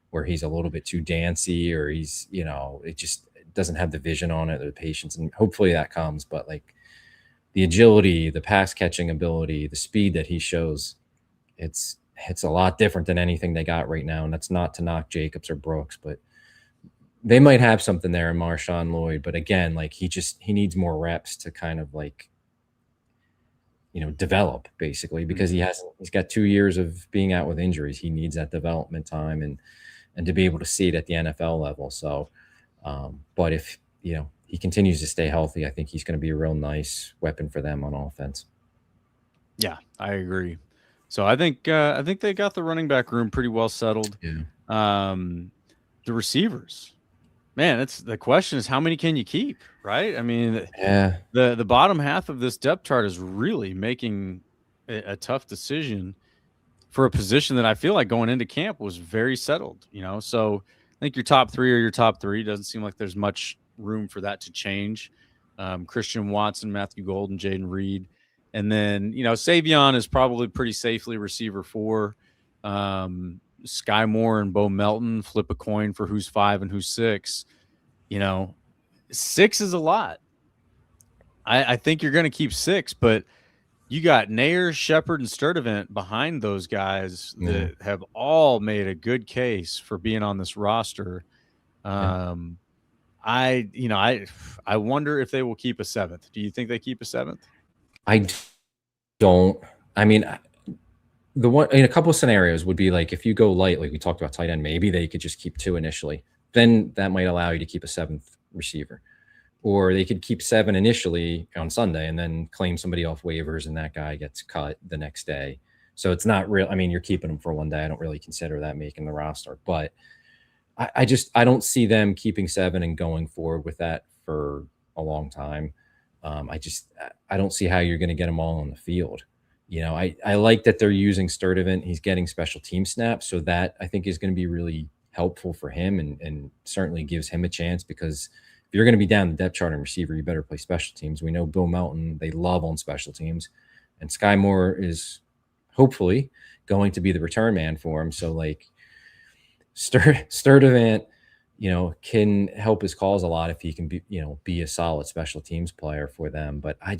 where he's a little bit too dancy, or he's, it just doesn't have the vision on it or the patience. And hopefully that comes, but like the agility, the pass catching ability, the speed that he shows, it's a lot different than anything they got right now. And that's not to knock Jacobs or Brooks, but they might have something there in Marshawn Lloyd. But again, like he needs more reps to kind of like, develop basically, because he's got 2 years of being out with injuries. He needs that development time and to be able to see it at the NFL level. So, but if, he continues to stay healthy, I think he's going to be a real nice weapon for them on offense. Yeah, I agree. So I think they got the running back room pretty well settled. Yeah. The receivers, man, the question is how many can you keep, right? I mean, the bottom half of this depth chart is really making a tough decision for a position that I feel like going into camp was very settled, So I think your top 3 are your top 3. Doesn't seem like there's much room for that to change. Christian Watson, Matthew Golden, Jaden Reed. And then, Savion is probably pretty safely receiver 4. Sky Moore and Bo Melton flip a coin for who's 5 and who's 6. 6 is a lot. I think you're going to keep 6, but You got Nair, Shepard, and Sturdivant behind those guys that have all made a good case for being on this roster. I wonder if they will keep a seventh. Do you think they keep a seventh? I don't. I mean, the one in a couple of scenarios would be like if you go light, like we talked about tight end, maybe they could just keep 2 initially. Then that might allow you to keep a 7th receiver. Or they could keep 7 initially on Sunday and then claim somebody off waivers and that guy gets cut the next day. So it's not real. I mean, you're keeping them for one day. I don't really consider that making the roster, but I don't see them keeping 7 and going forward with that for a long time. I don't see how you're going to get them all on the field. I like that they're using Sturdivant. He's getting special team snaps. So that I think is going to be really helpful for him and certainly gives him a chance because if you're going to be down the depth chart and receiver, you better play special teams. We know Bill Melton, they love on special teams. And Sky Moore is hopefully going to be the return man for him. So like Sturdivant, can help his cause a lot if he can be a solid special teams player for them. But I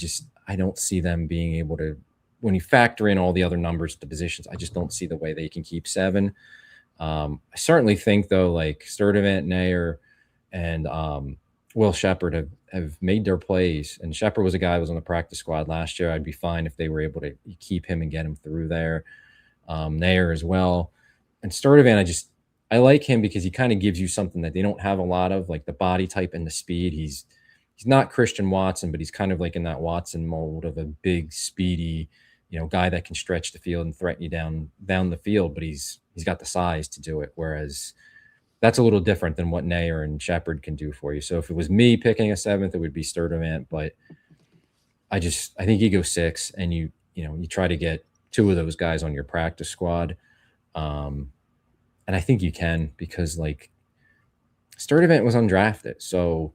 don't see them being able to, when you factor in all the other numbers, the positions, I just don't see the way they can keep 7. I certainly think though, like Sturdivant, Nair, and Will Shepard have made their plays. And Shepard was a guy who was on the practice squad last year. I'd be fine if they were able to keep him and get him through there. Nair as well. And Sturdivant, I like him because he kind of gives you something that they don't have a lot of, like the body type and the speed. He's not Christian Watson, but he's kind of like in that Watson mold of a big, speedy, guy that can stretch the field and threaten you down the field, but he's got the size to do it. Whereas that's a little different than what Nair and Shepard can do for you. So if it was me picking a 7th, it would be Sturdivant, but I think you go 6 and you try to get 2 of those guys on your practice squad. And I think you can because like Sturdivant was undrafted. So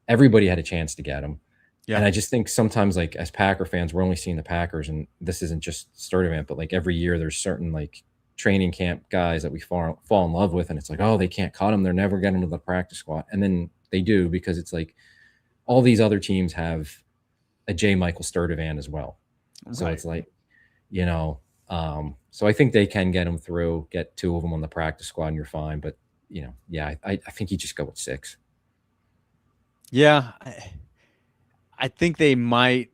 everybody had a chance to get him. Yeah. And I just think sometimes like as Packer fans, we're only seeing the Packers, and this isn't just Sturdivant, but like every year there's certain like training camp guys that we fall in love with. And it's like, oh, they can't cut them. They're never getting to the practice squad. And then they do because it's like all these other teams have a J. Michael Sturdivant as well. Right. So it's like, so I think they can get them through, get 2 of them on the practice squad and you're fine. But, I think you just go with 6. Yeah. I think they might.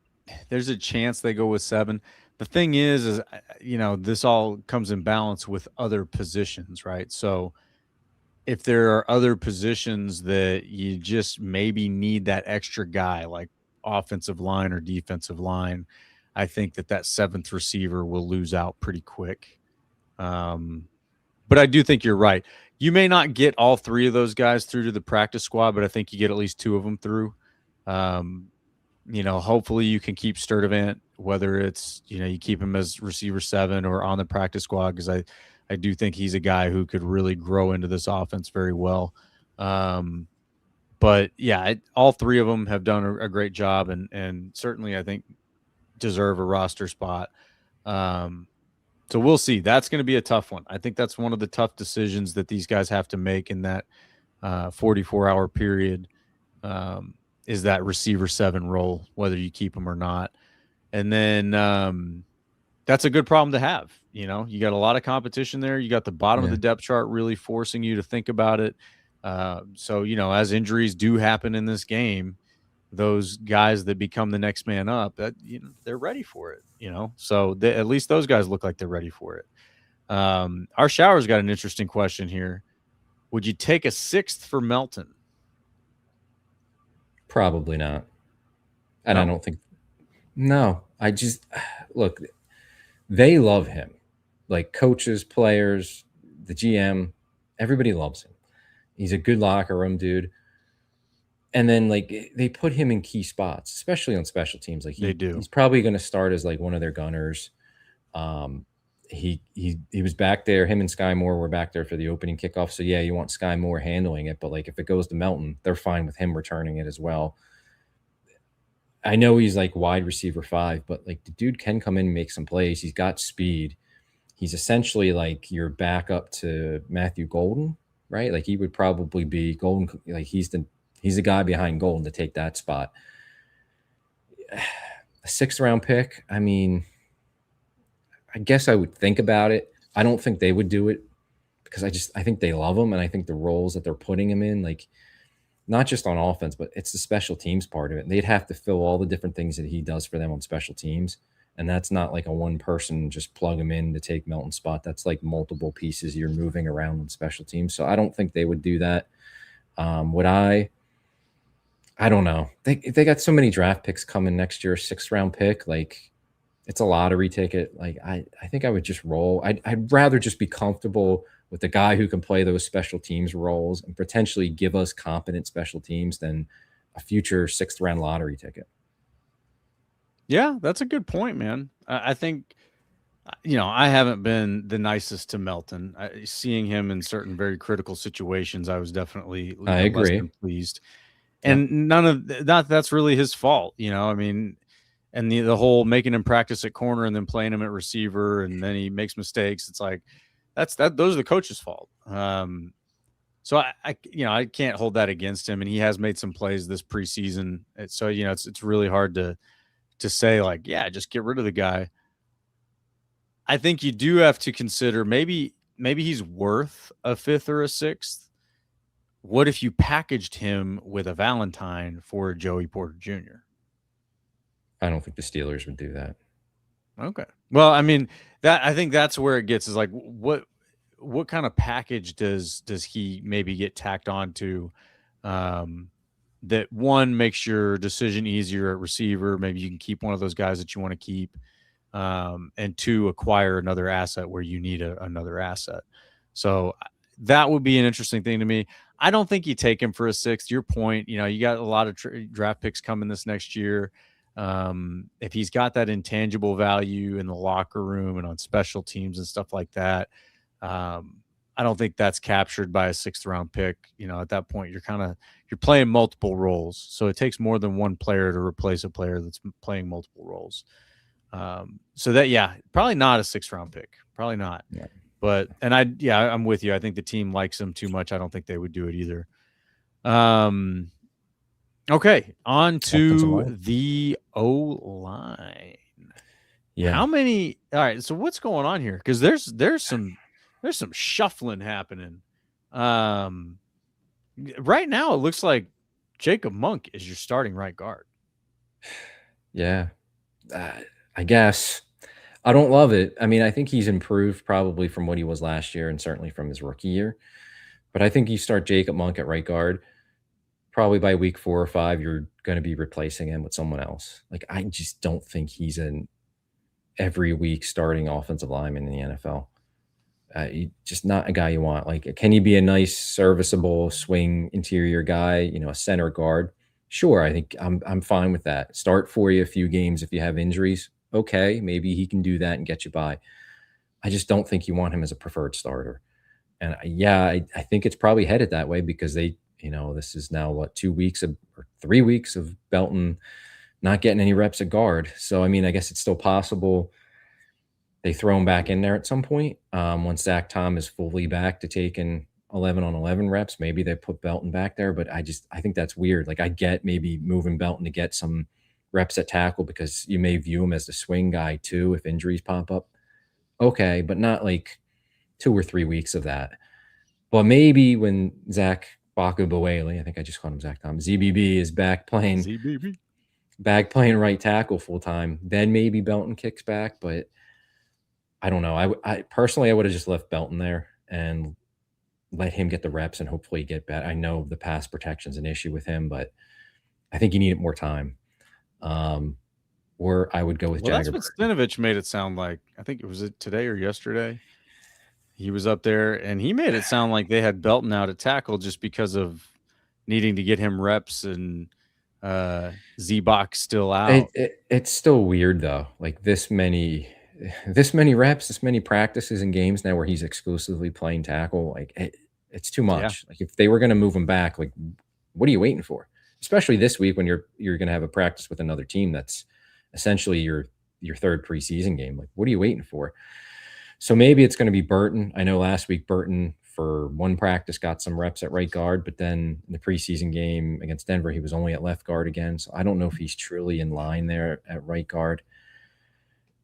There's a chance they go with 7. The thing is, this all comes in balance with other positions, right? So if there are other positions that you just maybe need that extra guy, like offensive line or defensive line, I think that 7th receiver will lose out pretty quick. But I do think you're right. You may not get all 3 of those guys through to the practice squad, but I think you get at least 2 of them through. Hopefully you can keep Sturdivant, whether it's, you keep him as receiver 7 or on the practice squad, because I do think he's a guy who could really grow into this offense very well. But yeah, all 3 of them have done a great job and certainly I think deserve a roster spot. So we'll see. That's going to be a tough one. I think that's one of the tough decisions that these guys have to make in that 44-hour period. Is that receiver 7 role, whether you keep them or not. And then that's a good problem to have. You got a lot of competition there. You got the bottom of the depth chart really forcing you to think about it. So, as injuries do happen in this game, those guys that become the next man up, that they're ready for it, So at least those guys look like they're ready for it. Our Shower's got an interesting question here. Would you take a 6th for Melton? Probably not. And no. I don't think – no. I just – look, they love him. Like coaches, players, the GM, everybody loves him. He's a good locker room dude. And then like they put him in key spots, especially on special teams. Like they do. He's probably going to start as like one of their gunners. He was back there. Him and Sky Moore were back there for the opening kickoff. So yeah, you want Sky Moore handling it, but like if it goes to Melton, they're fine with him returning it as well. I know he's like wide receiver 5, but like the dude can come in and make some plays. He's got speed. He's essentially like your backup to Matthew Golden, right? Like he would probably be Golden. Like he's the guy behind Golden to take that spot. A 6th-round pick, I mean, I guess I would think about it. I don't think they would do it because I think they love him, and I think the roles that they're putting him in, like, not just on offense, but it's the special teams part of it. They'd have to fill all the different things that he does for them on special teams. And that's not like a one person just plug him in to take Melton's spot. That's like multiple pieces you're moving around on special teams. So I don't think they would do that. Would I? I don't know. They got so many draft picks coming next year, 6th-round pick. Like, it's a lottery ticket. Like, I think I would just roll. I'd rather just be comfortable with the guy who can play those special teams roles and potentially give us competent special teams than a future 6th-round lottery ticket. Yeah, that's a good point, man. I think, I haven't been the nicest to Melton. Seeing him in certain very critical situations, I was definitely I agree. less than pleased. And none of that's really his fault, I mean, and the whole making him practice at corner and then playing him at receiver, and then he makes mistakes. It's like those are the coach's fault. So I can't hold that against him, and he has made some plays this preseason. So it's really hard to say like, yeah, just get rid of the guy. I think you do have to consider maybe he's worth a 5th or a 6th. What if you packaged him with a Valentine for Joey Porter Jr.? I don't think the Steelers would do that. Okay. Well, I mean, I think that's where it gets, is like, what kind of package does he maybe get tacked onto that, one, makes your decision easier at receiver? Maybe you can keep one of those guys that you want to keep, and 2, acquire another asset where you need another asset. So that would be an interesting thing to me. I don't think you take him for a 6th. Your point, you got a lot of draft picks coming this next year. If he's got that intangible value in the locker room and on special teams and stuff like that, I don't think that's captured by a 6th-round pick. At that point, you're playing multiple roles. So it takes more than one player to replace a player that's playing multiple roles. So that, probably not a 6th-round pick. Probably not. Yeah. But, and I'm with you. I think the team likes him too much. I don't think they would do it either. Okay, on to the O-line. Yeah. How many? All right. So what's going on here? Because there's some shuffling happening. Right now, it looks like Jacob Monk is your starting right guard. Yeah, I guess. I don't love it. I mean, I think he's improved probably from what he was last year and certainly from his rookie year. But I think you start Jacob Monk at right guard, probably by week 4 or 5, you're going to be replacing him with someone else. Like, I just don't think he's an every week starting offensive lineman in the NFL. Just not a guy you want. Like, can he be a nice, serviceable swing interior guy, a center guard? Sure, I think I'm fine with that. Start for you a few games if you have injuries. Okay, maybe he can do that and get you by. I just don't think you want him as a preferred starter. And I think it's probably headed that way because they, this is now 2 weeks or 3 weeks of Belton not getting any reps at guard. So, I mean, I guess it's still possible they throw him back in there at some point. Once Zach Tom is fully back to taking 11 on 11 reps, maybe they put Belton back there. But I think that's weird. Like, I get maybe moving Belton to get some reps at tackle because you may view him as the swing guy too if injuries pop up. Okay, but not like 2 or 3 weeks of that. But maybe when Zach Baku-Boele, I think I just called him Zach Tom, ZBB is back playing right tackle full time, then maybe Belton kicks back. But I don't know. I personally, I would have just left Belton there and let him get the reps and hopefully get better. I know the pass protection is an issue with him, but I think he needed more time. Or I would go with Jagger. That's what Stinovich made it sound like. I think it was today or yesterday. He was up there, and he made it sound like they had Belton out at tackle just because of needing to get him reps and Z-Box still out. It's still weird, though. Like, this many reps, this many practices and games now where he's exclusively playing tackle. Like, it's too much. Yeah. Like, if they were going to move him back, like, what are you waiting for? Especially this week when you're going to have a practice with another team that's essentially your third preseason game. Like, what are you waiting for? So maybe it's going to be Burton. I know last week Burton for one practice, got some reps at right guard, but then in the preseason game against Denver, he was only at left guard again. So I don't know if he's truly in line there at right guard.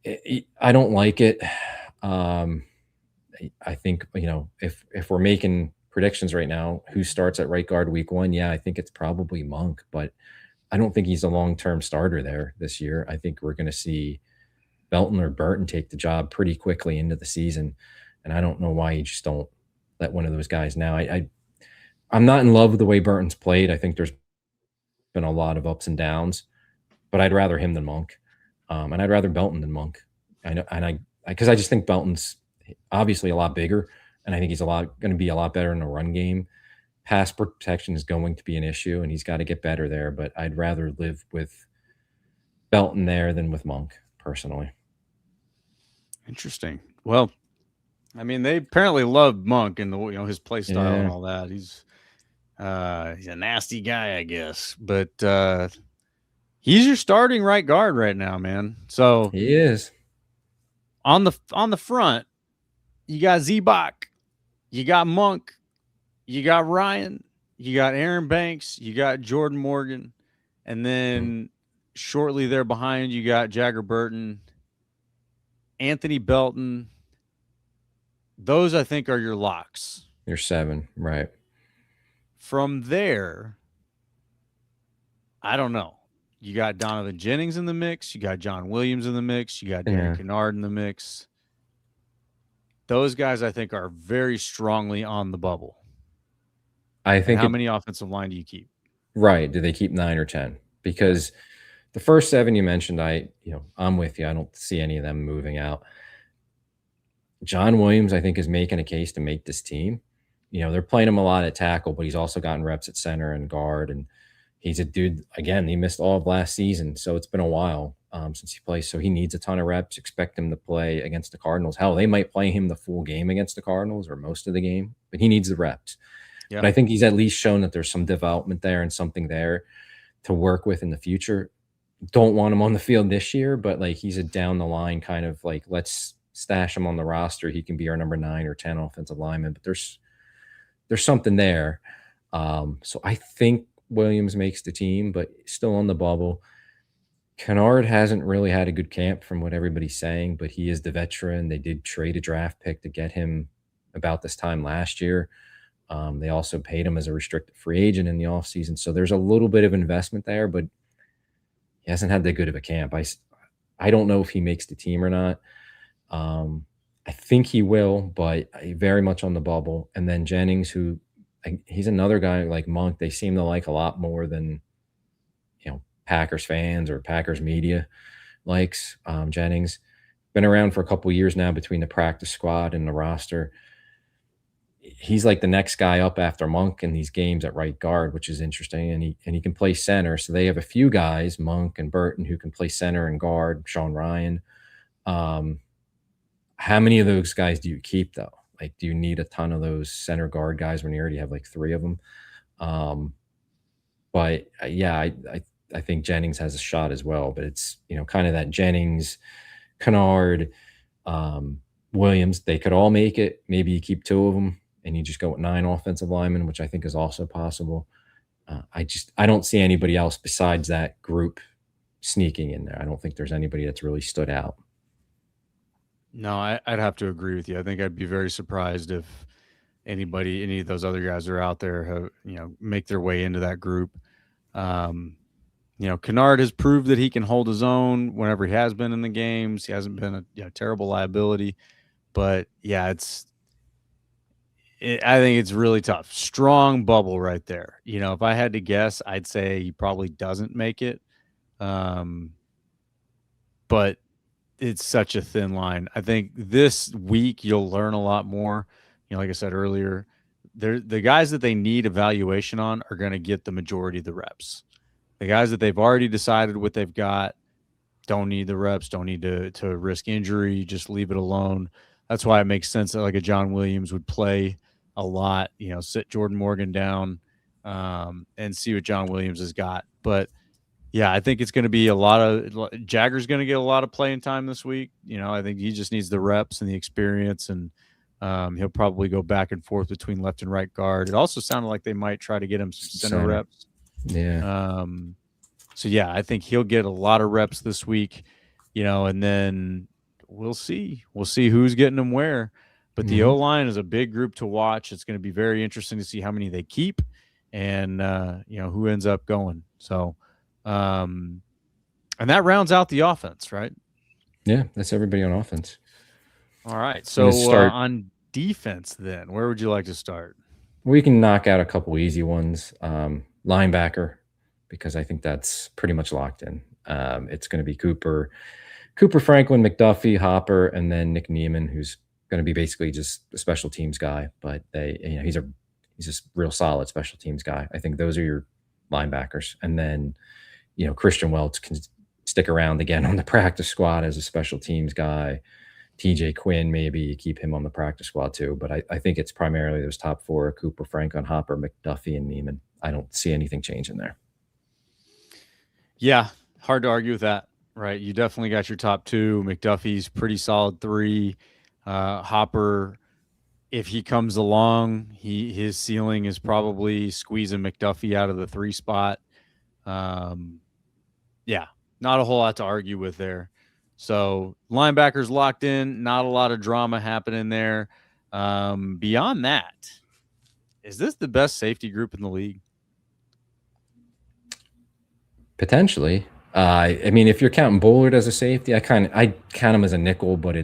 I don't like it. I think, if we're making predictions right now, who starts at right guard week 1? Yeah, I think it's probably Monk, but I don't think he's a long-term starter there this year. I think we're going to see Belton or Burton take the job pretty quickly into the season. And I don't know why you just don't let one of those guys now. I'm not in love with the way Burton's played. I think there's been a lot of ups and downs, but I'd rather him than Monk. And I'd rather Belton than Monk. Because I just think Belton's obviously a lot bigger, and I think he's going to be a lot better in the run game. Pass protection is going to be an issue, and he's got to get better there. But I'd rather live with Belton there than with Monk, personally. Interesting. Well, I mean, they apparently love Monk and his play style and all that. He's a nasty guy, I guess, but he's your starting right guard right now, man. So he is on the front. You got Z-Bach, you got Monk, you got Ryan, you got Aaron Banks, you got Jordan Morgan, and then shortly there behind you got Jagger Burton, Anthony Belton. Those, I think, are your locks. Your 7, right. From there, I don't know. You got Donovan Jennings in the mix. You got John Williams in the mix. You got Derek Kennard in the mix. Those guys, I think, are very strongly on the bubble. I think. How many offensive line do you keep? Right. Do they keep 9 or 10? Because the first 7 you mentioned, I'm with you. I don't see any of them moving out. John Williams, I think, is making a case to make this team. They're playing him a lot at tackle, but he's also gotten reps at center and guard. And he's a dude, again, he missed all of last season. So it's been a while since he plays. So he needs a ton of reps. Expect him to play against the Cardinals. Hell, they might play him the full game against the Cardinals or most of the game, but he needs the reps. Yeah. But I think he's at least shown that there's some development there and something there to work with in the future. Don't want him on the field this year, but he's a down the line kind of let's stash him on the roster. He can be our number 9 or 10 offensive lineman, but there's something there. So I think Williams makes the team, but still on the bubble. Kennard hasn't really had a good camp from what everybody's saying, but he is the veteran. They did trade a draft pick to get him about this time last year. They also paid him as a restricted free agent in the offseason. So there's a little bit of investment there, but he hasn't had that good of a camp. I don't know if he makes the team or not. I think he will, but very much on the bubble. And then Jennings, he's another guy like Monk, they seem to like a lot more than, Packers fans or Packers media likes. Jennings been around for a couple of years now between the practice squad and the roster. He's like the next guy up after Monk in these games at right guard, which is interesting. And he can play center. So they have a few guys, Monk and Burton, who can play center and guard, Sean Ryan. How many of those guys do you keep, though? Do you need a ton of those center guard guys when you already have 3 of them? But yeah, I think Jennings has a shot as well. But it's, kind of that Jennings, Kennard, Williams, they could all make it. Maybe you keep 2 of them and you just go with 9 offensive linemen, which I think is also possible. I don't see anybody else besides that group sneaking in there. I don't think there's anybody that's really stood out. No, I'd have to agree with you. I think I'd be very surprised if any of those other guys that are out there have, make their way into that group. Kennard has proved that he can hold his own whenever he has been in the games. He hasn't been a terrible liability, but yeah, I think it's really tough. Strong bubble right there. If I had to guess, I'd say he probably doesn't make it. But it's such a thin line. I think this week you'll learn a lot more. Like I said earlier, the guys that they need evaluation on are going to get the majority of the reps. The guys that they've already decided what they've got don't need the reps, don't need to risk injury, just leave it alone. That's why it makes sense that a John Williams would play a lot, sit Jordan Morgan down and see what John Williams has got. But yeah, I think it's going to be Jagger's going to get a lot of playing time this week. I think he just needs the reps and the experience. And He'll probably go back and forth between left and right guard. It also sounded like they might try to get him some center reps. Yeah. So yeah, I think he'll get a lot of reps this week, and then we'll see. We'll see who's getting them where. But the O-line is a big group to watch. It's going to be very interesting to see how many they keep and who ends up going. So and that rounds out the offense, right? Yeah, that's everybody on offense. All right. So on defense then, where would you like to start? We can knock out a couple easy ones. Linebacker, because I think that's pretty much locked in. It's going to be Cooper Franklin, McDuffie, Hopper, and then Nick Niemann, who's going to be basically just a special teams guy. But he's just real solid special teams guy. I think those are your linebackers. And then, Christian Welch can stick around again on the practice squad as a special teams guy. TJ Quinn, maybe you keep him on the practice squad too. But I think it's primarily those top four: Cooper, Franklin, Hopper, McDuffie, and Niemann. I don't see anything changing there. Yeah, hard to argue with that, right? You definitely got your top two. McDuffie's pretty solid 3. Hopper, if he comes along, his ceiling is probably squeezing McDuffie out of the 3 spot. Yeah, not a whole lot to argue with there. So linebackers locked in, not a lot of drama happening there. Beyond that, is this the best safety group in the league? Potentially. If you're counting Bullard as a safety, I count him as a nickel, but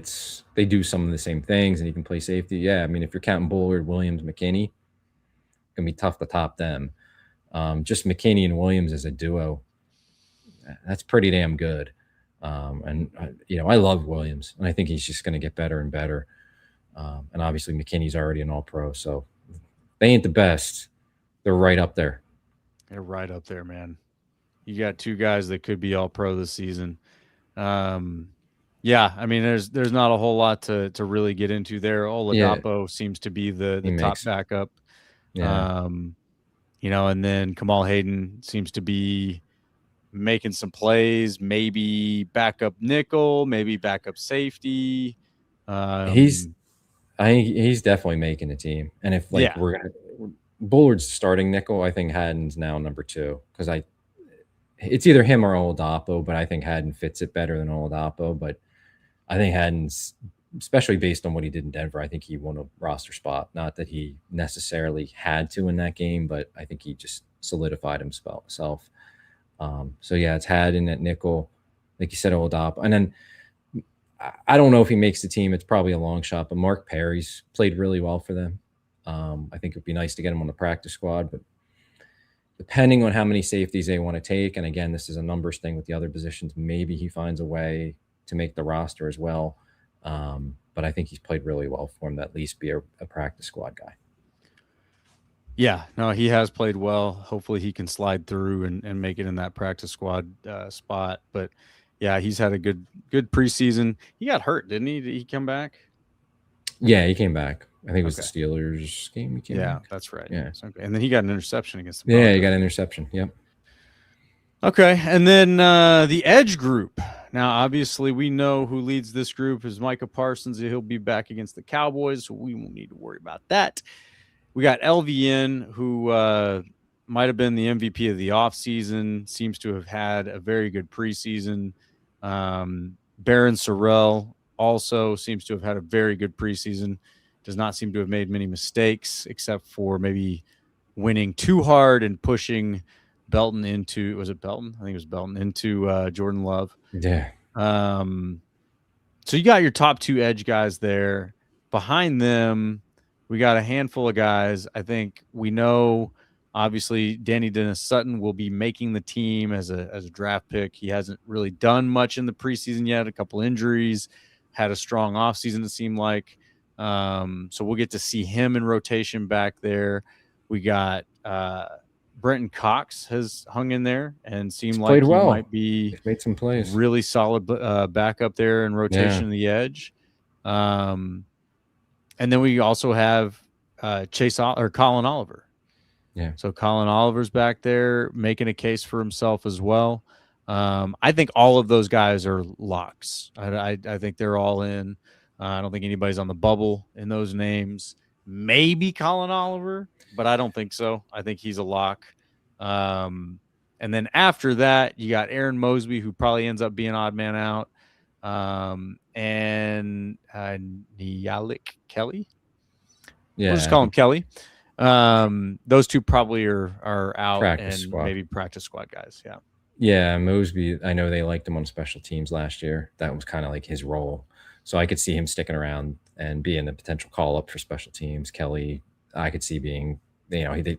they do some of the same things, and he can play safety. Yeah, if you're counting Bullard, Williams, McKinney, it's gonna be tough to top them. Just McKinney and Williams as a duo, that's pretty damn good. I love Williams, and I think he's just going to get better and better. And obviously McKinney's already an All-Pro, so they ain't the best. They're right up there. They're right up there, man. You got 2 guys that could be All-Pro this season. Yeah, there's not a whole lot to really get into there. Oladapo seems to be the top backup. Yeah. And then Kamal Hayden seems to be making some plays, maybe backup nickel, maybe backup safety. He's definitely making the team. And if Bullard's starting nickel, I think Haddon's now number 2, because it's either him or Oladapo, but I think Haddon fits it better than Oladapo. But I think Haddon's, especially based on what he did in Denver, I think he won a roster spot. Not that he necessarily had to in that game, but I think he just solidified himself. So yeah, it's Haddon at nickel, like you said, Oladapo. And then I don't know if he makes the team. It's probably a long shot, but Mark Perry's played really well for them. I think it'd be nice to get him on the practice squad, but depending on how many safeties they want to take, and again, this is a numbers thing with the other positions, maybe he finds a way to make the roster as well. But I think he's played really well for him to at least be a practice squad guy. Yeah, no, he has played well. Hopefully he can slide through and make it in that practice squad spot. But yeah, he's had a good preseason. He got hurt, didn't he? Did he come back? Yeah, he came back. I think it was the Steelers game. He came back. That's right. Yeah. Okay. And then he got an interception against the Broncos. Yeah, he got an interception. Yep. Okay. And then the edge group. Now, obviously, we know who leads this group is Micah Parsons. He'll be back against the Cowboys, so we won't need to worry about that. We got LVN, who might have been the MVP of the offseason, seems to have had a very good preseason. Baron Sorrell also seems to have had a very good preseason. Does not seem to have made many mistakes, except for maybe winning too hard and pushing Belton into, was it Belton? I think it was Belton into Jordan Love. Yeah. So you got your top 2 edge guys there. Behind them, we got a handful of guys. I think we know, obviously, Danny Dennis Sutton will be making the team as a draft pick. He hasn't really done much in the preseason yet. A couple injuries, had a strong offseason, it seemed like. So we'll get to see him in rotation back there. We got Brenton Cox has hung in there and seemed like he might be made some plays. Really solid backup there in rotation of the edge. And then we also have Colin Oliver. Yeah. So Colin Oliver's back there making a case for himself as well. I think all of those guys are locks. I think they're all in. I don't think anybody's on the bubble in those names. Maybe Colin Oliver, but I don't think so. I think he's a lock. And then after that, you got Aaron Mosby, who probably ends up being odd man out, and Nialik Kelly. Yeah, We'll just call him Kelly. Those two probably are out Practice and squad. maybe practice squad guys. Yeah. Yeah, Mosby, I know they liked him on special teams last year. That was kind of like his role. So I could see him sticking around and being a potential call-up for special teams. Kelly, I could see being, they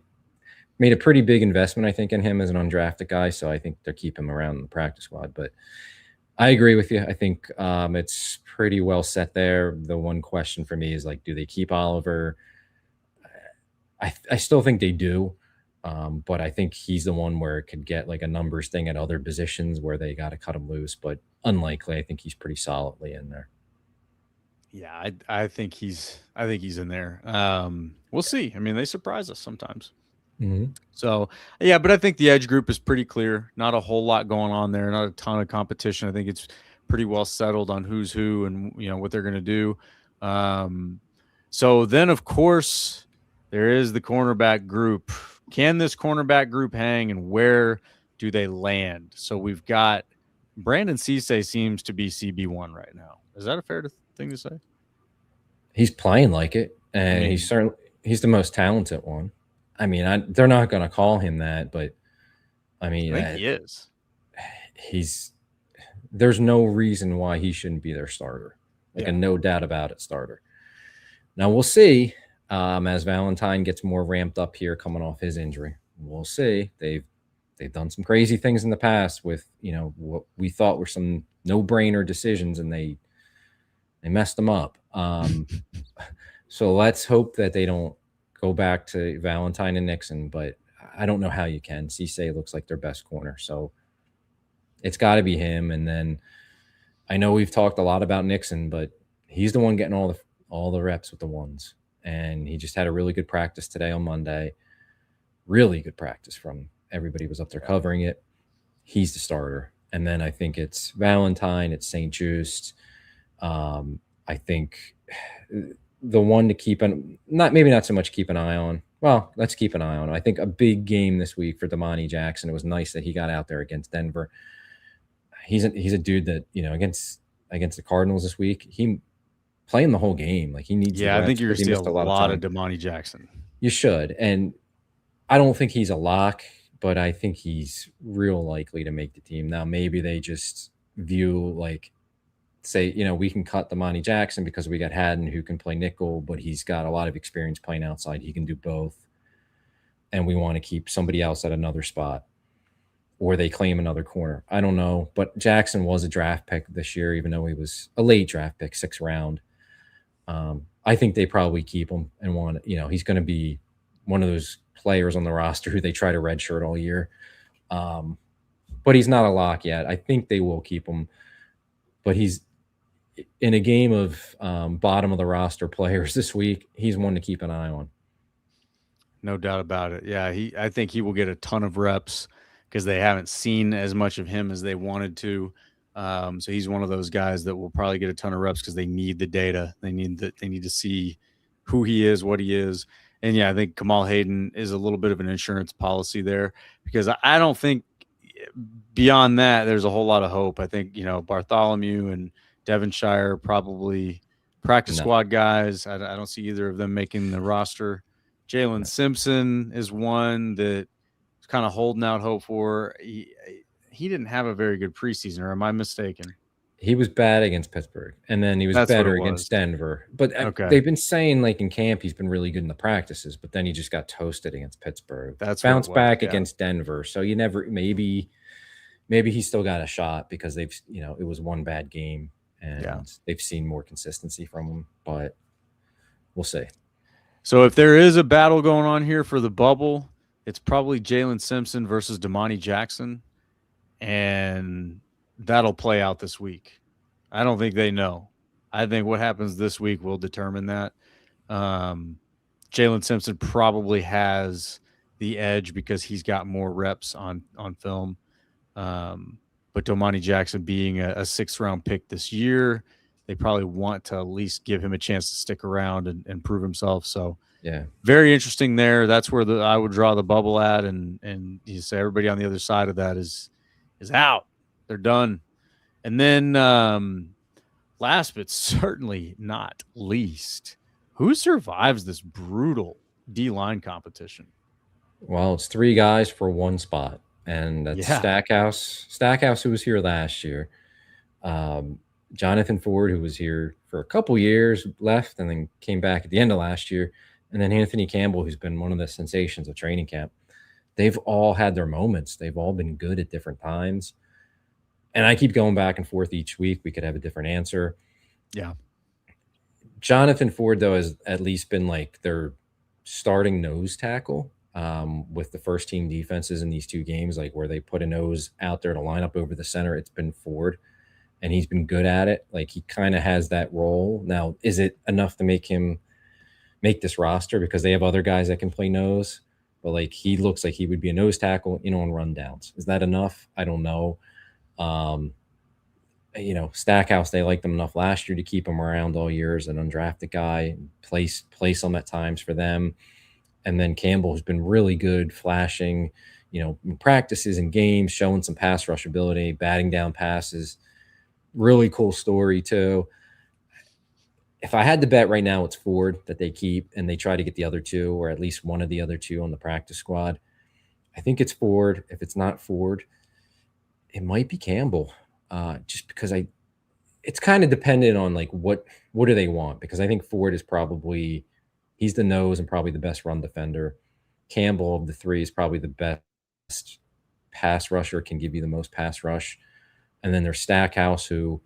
made a pretty big investment, I think, in him as an undrafted guy. So I think they're keeping him around in the practice squad. But I agree with you. I think it's pretty well set there. The one question for me is, like, do they keep Oliver? I still think they do. But I think he's the one where it could get like a numbers thing at other positions where they got to cut him loose. But unlikely. I think he's pretty solidly in there. Yeah, I think he's in there. We'll see. I mean, they surprise us sometimes. Mm-hmm. So yeah, but I think the edge group is pretty clear. Not a whole lot going on there. Not a ton of competition. I think it's pretty well settled on who's who and what they're going to do. So then, of course, there is the cornerback group. Can this cornerback group hang, and where do they land? So we've got Brandon Cisse seems to be CB1 right now. Is that a fair thing to say? He's playing like it, and he's the most talented one. I mean, they're not going to call him that, but I mean, I think he is. There's no reason why he shouldn't be their starter, like a no doubt about it starter. Now we'll see as Valentine gets more ramped up here, coming off his injury. We'll see. They've done some crazy things in the past with what we thought were some no-brainer decisions, and they messed them up. So let's hope that they don't go back to Valentine and Nixon, but I don't know how you can. Cisse looks like their best corner, so it's got to be him. And then I know we've talked a lot about Nixon, but he's the one getting all the reps with the ones, and he just had a really good practice today on Monday. Really good practice from everybody was up there covering it. He's the starter, and then I think it's Valentine, it's St. Just. I think the one to keep not so much keep an eye on. Well, let's keep an eye on. I think a big game this week for Damani Jackson. It was nice that he got out there against Denver. He's a dude that against the Cardinals this week. He playing the whole game. Like he needs. Yeah, I think you're going to see a lot of Damani Jackson. You should, and I don't think he's a lock, but I think he's real likely to make the team. Now maybe they just view say, we can cut Damani Jackson because we got Haddon who can play nickel, but he's got a lot of experience playing outside. He can do both. And we want to keep somebody else at another spot, or they claim another corner. I don't know. But Jackson was a draft pick this year, even though he was a late draft pick, 6th round. I think they probably keep him and want, he's going to be one of those players on the roster who they try to redshirt all year. But he's not a lock yet. I think they will keep him, but he's in a game of bottom of the roster players this week. He's one to keep an eye on. No doubt about it. Yeah, I think he will get a ton of reps because they haven't seen as much of him as they wanted to. So he's one of those guys that will probably get a ton of reps because they need the data. They need to see who he is, what he is. And yeah, I think Kamal Hayden is a little bit of an insurance policy there because I don't think beyond that there's a whole lot of hope. I think Bartholomew and Devonshire probably practice squad guys. I don't see either of them making the roster. Jalen Simpson is one that is kind of holding out hope for. He didn't have a very good preseason, or am I mistaken? He was bad against Pittsburgh, and then he was better against Denver. But they've been saying in camp he's been really good in the practices, but then he just got toasted against Pittsburgh. That's bounced back against Denver. So you never maybe he's still got a shot because they've it was one bad game and they've seen more consistency from him. But we'll see. So if there is a battle going on here for the bubble, it's probably Jalen Simpson versus Damani Jackson, and that'll play out this week. I don't think they know. I think what happens this week will determine that. Jalen Simpson probably has the edge because he's got more reps on film. But Damani Jackson being a 6th round pick this year, they probably want to at least give him a chance to stick around and prove himself. So Yeah. very interesting there. That's where I would draw the bubble at, and you say everybody on the other side of that is out. They're done. And then last but certainly not least, who survives this brutal D-line competition? Well, it's 3 guys for 1 spot, and that's Stackhouse, who was here last year. Jonathan Ford, who was here for a couple years, left and then came back at the end of last year. And then Anthony Campbell, who's been one of the sensations of training camp. They've all had their moments. They've all been good at different times. And I keep going back and forth each week. We could have a different answer. Yeah. Jonathan Ford, though, has at least been like their starting nose tackle with the first team defenses in these 2 games, like where they put a nose out there to line up over the center. It's been Ford, and he's been good at it. Like, he kind of has that role. Now, is it enough to make this roster? Because they have other guys that can play nose, but like, he looks like he would be a nose tackle, on rundowns. Is that enough? I don't know. Stackhouse, they liked him enough last year to keep him around all year as an undrafted guy, place him at times for them. And then Campbell has been really good, flashing, in practices and games, showing some pass rush ability, batting down passes. Really cool story too. If I had to bet right now, it's Ford that they keep, and they try to get the other 2, or at least one of the other 2 on the practice squad. I think it's Ford. If it's not Ford, it might be Campbell. Just because it's kind of dependent on like what do they want, because I think Ford is probably, he's the nose and probably the best run defender. Campbell of the 3 is probably the best pass rusher, can give you the most pass rush. And then there's Stackhouse, who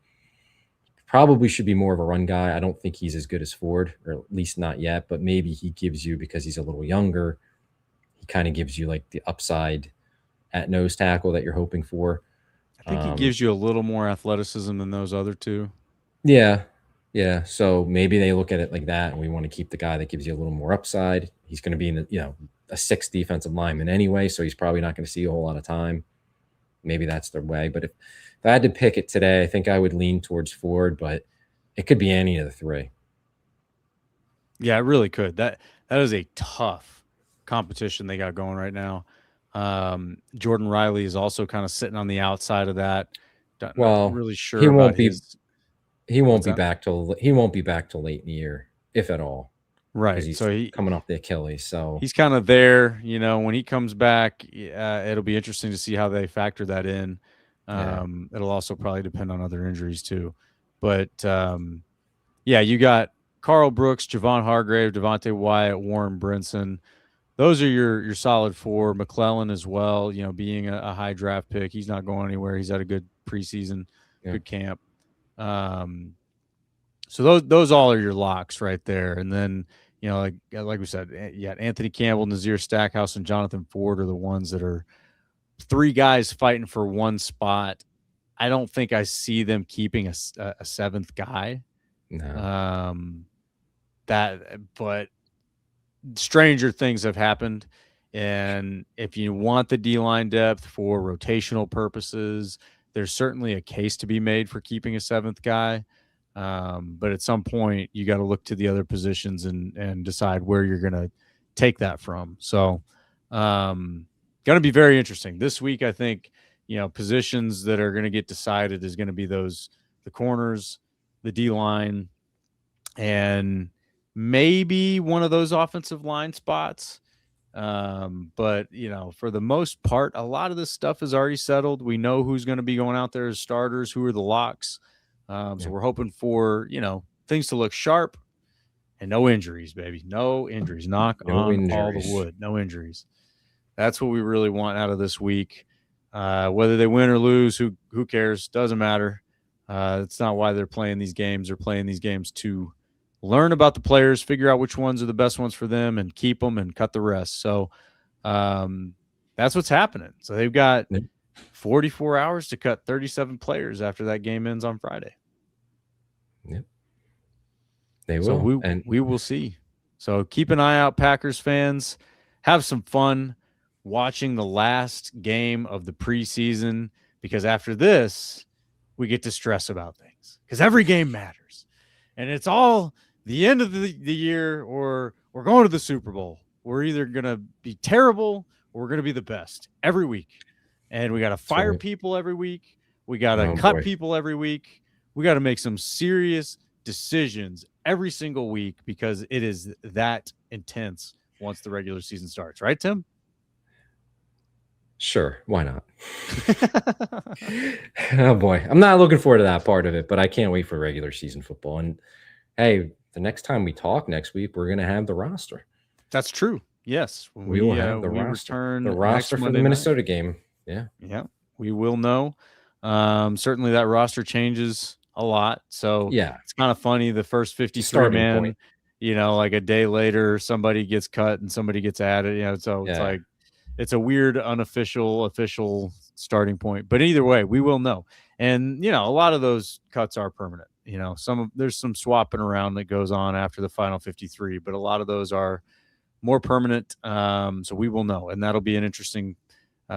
probably should be more of a run guy. I don't think he's as good as Ford, or at least not yet, but maybe he gives you, because he's a little younger, he kind of gives you like the upside at nose tackle that you're hoping for. I think he gives you a little more athleticism than those other 2. Yeah. So maybe they look at it like that, and we want to keep the guy that gives you a little more upside. He's going to be in the, a 6th defensive lineman anyway, so he's probably not going to see a whole lot of time. Maybe that's their way. But if I had to pick it today, I think I would lean towards Ford, but it could be any of the 3. Yeah, it really could. That is a tough competition they got going right now. Jordan Riley is also kind of sitting on the outside of that. Not really sure he won't be back till late in the year, if at all. Right. He's so coming off the Achilles. So he's kind of there, when he comes back, it'll be interesting to see how they factor that in. It'll also probably depend on other injuries too. But you got Carl Brooks, Javon Hargrave, Devontae Wyatt, Warren Brinson. Those are your solid 4. McClellan as well, being a high draft pick. He's not going anywhere. He's had a good preseason, good camp. So those all are your locks right there. And then, like we said, Anthony Campbell, Nazir Stackhouse, and Jonathan Ford are the ones that are 3 guys fighting for 1 spot. I don't think I see them keeping a 7th guy. No. But stranger things have happened. And if you want the D-line depth for rotational purposes, there's certainly a case to be made for keeping a 7th guy. But at some point, you got to look to the other positions and decide where you're going to take that from. So going to be very interesting. This week, I think, positions that are going to get decided is going to be the corners, the D-line, and maybe one of those offensive line spots. But, for the most part, a lot of this stuff is already settled. We know who's going to be going out there as starters, who are the locks. So we're hoping for, things to look sharp and no injuries, baby. No injuries. Knock on all the wood. No injuries. That's what we really want out of this week. Whether they win or lose, who cares? Doesn't matter. It's not why they're playing these games. They're playing these games to learn about the players, figure out which ones are the best ones for them, and keep them and cut the rest. So that's what's happening. So they've got 44 hours to cut 37 players after that game ends on Friday. Yep. They will. So we will see. So keep an eye out, Packers fans. Have some fun watching the last game of the preseason, because after this, we get to stress about things, because every game matters. and it's all the end of the year, or we're going to the Super Bowl. We're either going to be terrible or we're going to be the best every week. And we got to fire people every week. We got to cut people every week. We got to make some serious decisions every single week because it is that intense once the regular season starts. Right, Tim? Sure. Why not? Oh, boy. I'm not looking forward to that part of it, but I can't wait for regular season football. And, hey, the next time we talk next week, we're going to have the roster. That's true. Yes. When we will have the roster. The roster for the Minnesota game. Yeah. Yeah. We will know. Certainly that roster changes a lot. So yeah, it's kind of funny. The first 53 man, you know, like a day later, somebody gets cut and somebody gets added, you know, so it's like, it's a weird, unofficial, official starting point. But either way, we will know. And, you know, a lot of those cuts are permanent. You know, there's some swapping around that goes on after the final 53, but a lot of those are more permanent. So we will know. And that'll be an interesting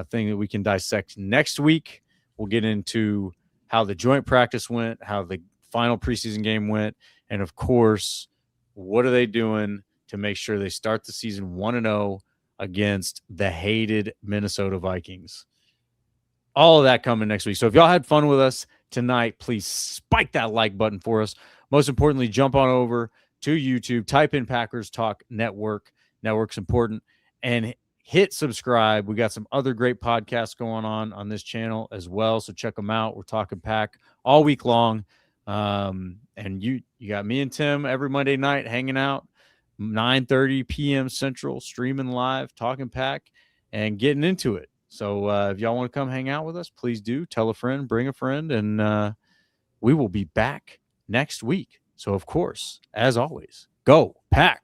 thing that we can dissect next week. We'll get into how the joint practice went, how the final preseason game went, and, of course, what are they doing to make sure they start the season 1-0 against the hated Minnesota Vikings. All of that coming next week. So if y'all had fun with us tonight, please spike that like button for us. Most importantly, jump on over to YouTube, type in Packers Talk Network. Network's important. And hit subscribe. We got some other great podcasts going on this channel as well. So check them out. We're talking Pack all week long. And you got me and Tim every Monday night hanging out. 9:30 p.m. Central, streaming live, talking Pack, and getting into it. So if y'all want to come hang out with us, please do. Tell a friend, bring a friend, and we will be back next week. So, of course, as always, go Pack.